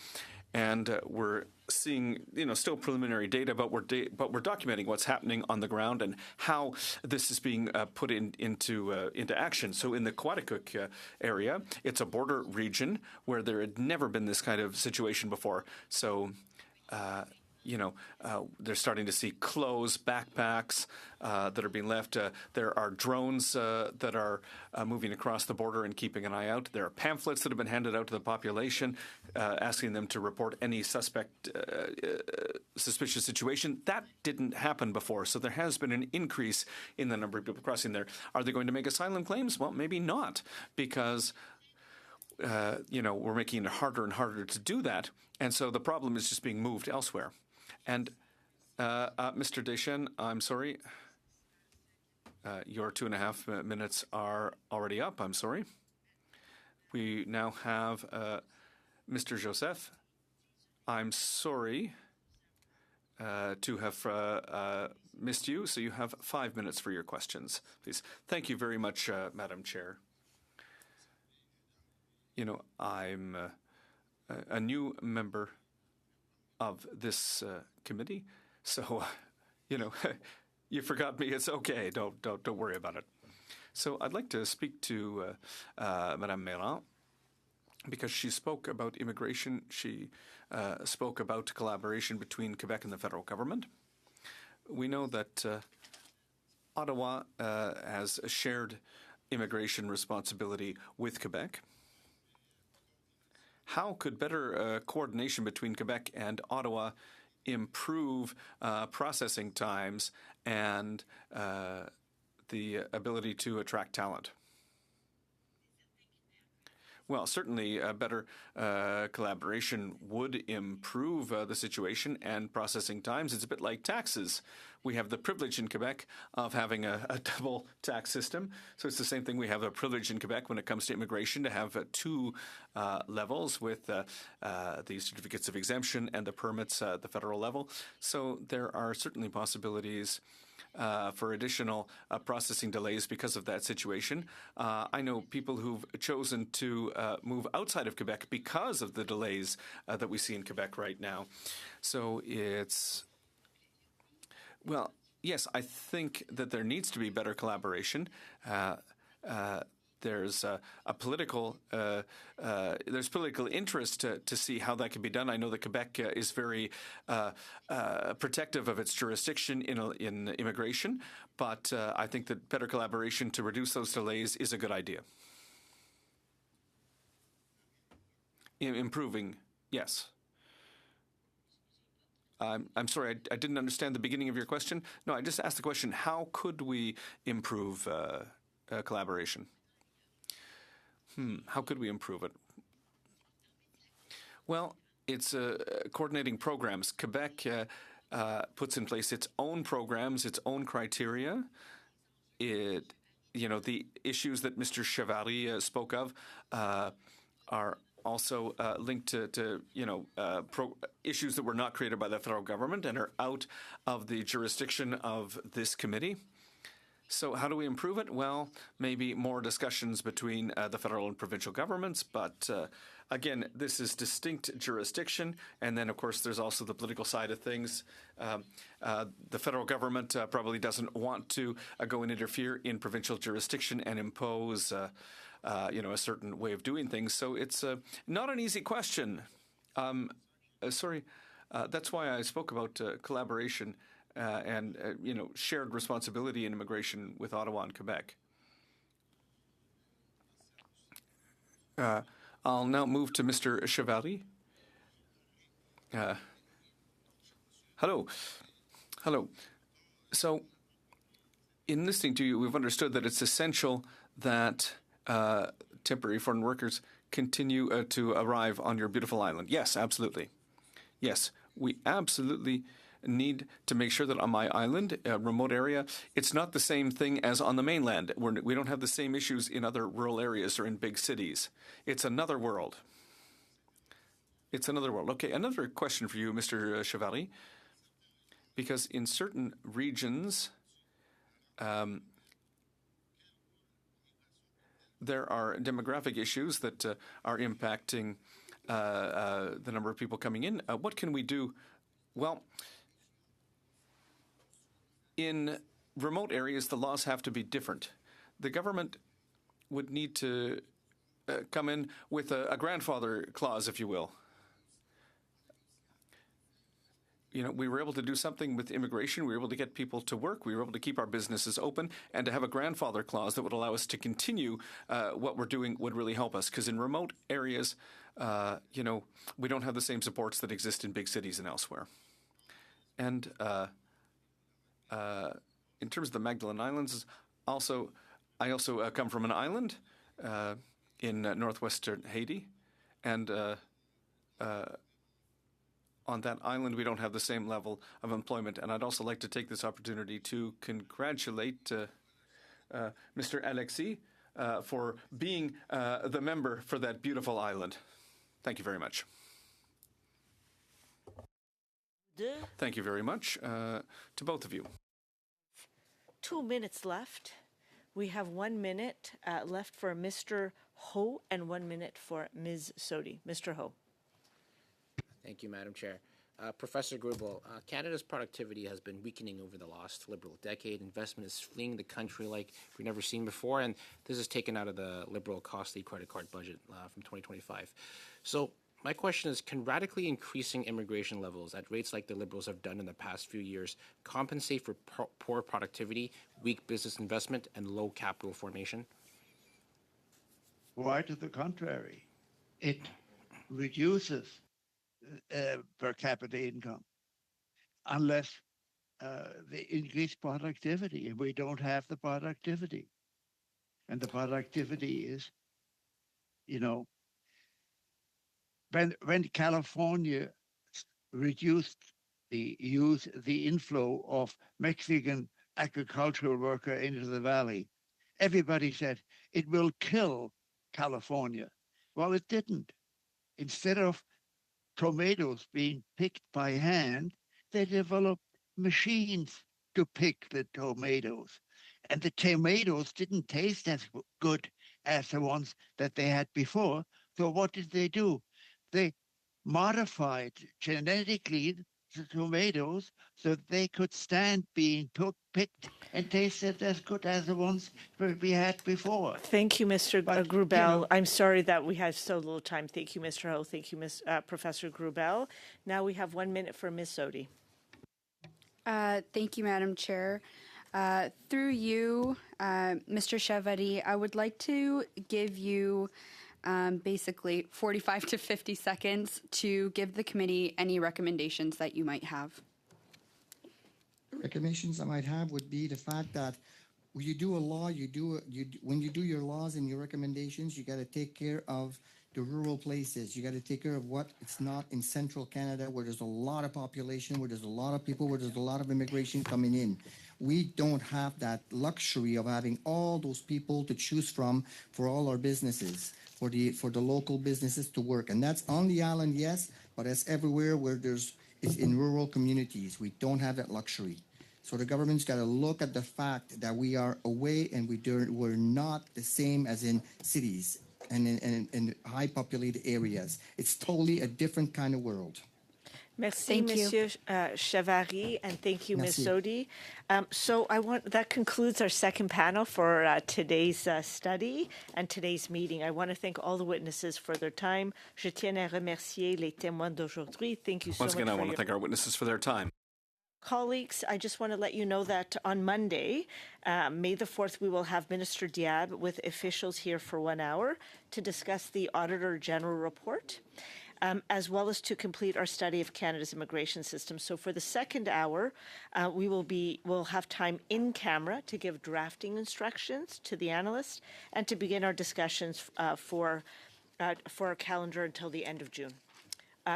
And we're seeing, you know, still preliminary data, but we're documenting what's happening on the ground and how this is being put into action. So in the Coaticook area, it's a border region where there had never been this kind of situation before. So, you know, they're starting to see clothes, backpacks that are being left. There are drones that are moving across the border and keeping an eye out. There are pamphlets that have been handed out to the population asking them to report any suspicious situation. That didn't happen before. So there has been an increase in the number of people crossing there. Are they going to make asylum claims? Well, maybe not, because you know, we're making it harder and harder to do that. And so the problem is just being moved elsewhere. And Mr. Deschênes, I'm sorry, your 2.5 minutes are already up. I'm sorry. We now have Mr. Joseph. I'm sorry to have missed you, so you have 5 minutes for your questions, please. Thank you very much, Madam Chair. You know, I'm a new member of this committee, so you know, you forgot me. It's okay. Don't worry about it. So I'd like to speak to Madame Méran because she spoke about immigration. She spoke about collaboration between Quebec and the federal government. We know that Ottawa has a shared immigration responsibility with Quebec. How could better coordination between Quebec and Ottawa improve processing times and the ability to attract talent? Well, certainly better collaboration would improve the situation and processing times. It's a bit like taxes. We have the privilege in Quebec of having a double tax system. So it's the same thing. We have a privilege in Quebec when it comes to immigration to have two levels with the certificates of exemption and the permits at the federal level. So there are certainly possibilities for additional processing delays because of that situation. I know people who've chosen to move outside of Quebec because of the delays that we see in Quebec right now. So it's, well, yes, I think that there needs to be better collaboration. There's a political there's political interest to see how that can be done. I know that Quebec is very protective of its jurisdiction in immigration, but I think that better collaboration to reduce those delays is a good idea. Improving, yes. I'm sorry, I didn't understand the beginning of your question. No, I just asked the question, how could we improve collaboration? How could we improve it? Well, it's coordinating programs. Quebec puts in place its own programs, its own criteria. The issues that Mr. Chevalier spoke of are also linked to issues that were not created by the federal government and are out of the jurisdiction of this committee. So how do we improve it? Well, maybe more discussions between the federal and provincial governments. But again, this is distinct jurisdiction. And then, of course, there's also the political side of things. The federal government probably doesn't want to go and interfere in provincial jurisdiction and impose, a certain way of doing things. So it's not an easy question. Sorry, that's why I spoke about collaboration. And shared responsibility in immigration with Ottawa and Quebec. I'll now move to Mr. Chevalier. Hello. So, in listening to you, we've understood that it's essential that temporary foreign workers continue to arrive on your beautiful island. Yes, absolutely. Yes, we absolutely need to make sure that on my island, a remote area, it's not the same thing as on the mainland. We don't have the same issues in other rural areas or in big cities. It's another world. It's another world. Okay, another question for you, Mr. Chevalier. Because in certain regions, there are demographic issues that are impacting the number of people coming in. What can we do? Well, in remote areas, the laws have to be different. The government would need to come in with a grandfather clause, if you will. We were able to do something with immigration. We were able to get people to work. We were able to keep our businesses open, and to have a grandfather clause that would allow us to continue what we're doing would really help us. Because in remote areas, we don't have the same supports that exist in big cities and elsewhere. And in terms of the Magdalen Islands, I also come from an island in northwestern Haiti, and on that island we don't have the same level of employment. And I'd also like to take this opportunity to congratulate Mr. Alexis for being the member for that beautiful island. Thank you very much. Thank you very much to both of you. 2 minutes left. We have 1 minute left for Mr. Ho and 1 minute for Ms. Sodi. Mr. Ho. Thank you, Madam Chair. Professor Grubel, Canada's productivity has been weakening over the last Liberal decade. Investment is fleeing the country like we've never seen before, and this is taken out of the Liberal costly credit card budget from 2025. So my question is, can radically increasing immigration levels at rates like the Liberals have done in the past few years compensate for poor productivity, weak business investment, and low capital formation? Quite to the contrary. It reduces per capita income unless they increase productivity, and we don't have the productivity. And the productivity is, when California reduced the inflow of Mexican agricultural worker into the valley, everybody said it will kill California. Well, it didn't. Instead of tomatoes being picked by hand, they developed machines to pick the tomatoes. And the tomatoes didn't taste as good as the ones that they had before. So what did they do? They modified genetically the tomatoes so that they could stand being picked and tasted as good as the ones we had before. Thank you, Mr. Grubel. I'm sorry that we had so little time. Thank you, Mr. Ho. Thank you, Professor Grubel. Now we have 1 minute for Ms. Sodi. Thank you, Madam Chair. Through you, Mr. Chavarit, I would like to give you basically 45 to 50 seconds to give the committee any recommendations that you might have. Recommendations I might have would be the fact that when you do a law, when you do your laws and your recommendations, you got to take care of the rural places. You got to take care of what it's not in central Canada, where there's a lot of population, where there's a lot of people, where there's a lot of immigration coming in. We don't have that luxury of having all those people to choose from for all our businesses, for the local businesses to work. And that's on the island, yes, but that's everywhere where it's in rural communities. We don't have that luxury. So the government's got to look at the fact that we are away and we're not the same as in cities and in high populated areas. It's totally a different kind of world. Merci, Monsieur Chavarit, and thank you, Ms. Sodi. So that concludes our second panel for today's study and today's meeting. I want to thank all the witnesses for their time. Je tiens à remercier les témoins d'aujourd'hui. Thank you so much. Once again, I want to thank our witnesses for their time. Colleagues, I just want to let you know that on Monday, May the 4th, we will have Minister Diab with officials here for 1 hour to discuss the Auditor General report, as well as to complete our study of Canada's immigration system. So for the second hour, we'll have time in camera to give drafting instructions to the analysts and to begin our discussions for our calendar until the end of June.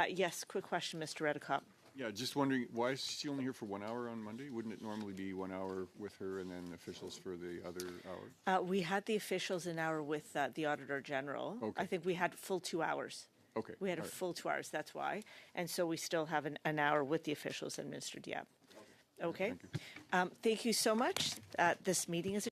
Yes, quick question, Mr. Redekop. Yeah, just wondering, why is she only here for 1 hour on Monday? Wouldn't it normally be 1 hour with her and then officials for the other hour? We had the officials an hour with the Auditor General. Okay. I think we had full 2 hours. Okay. We had a full 2 hours, that's why. And so we still have an hour with the officials and Minister Diab. Okay. Thank you so much. This meeting is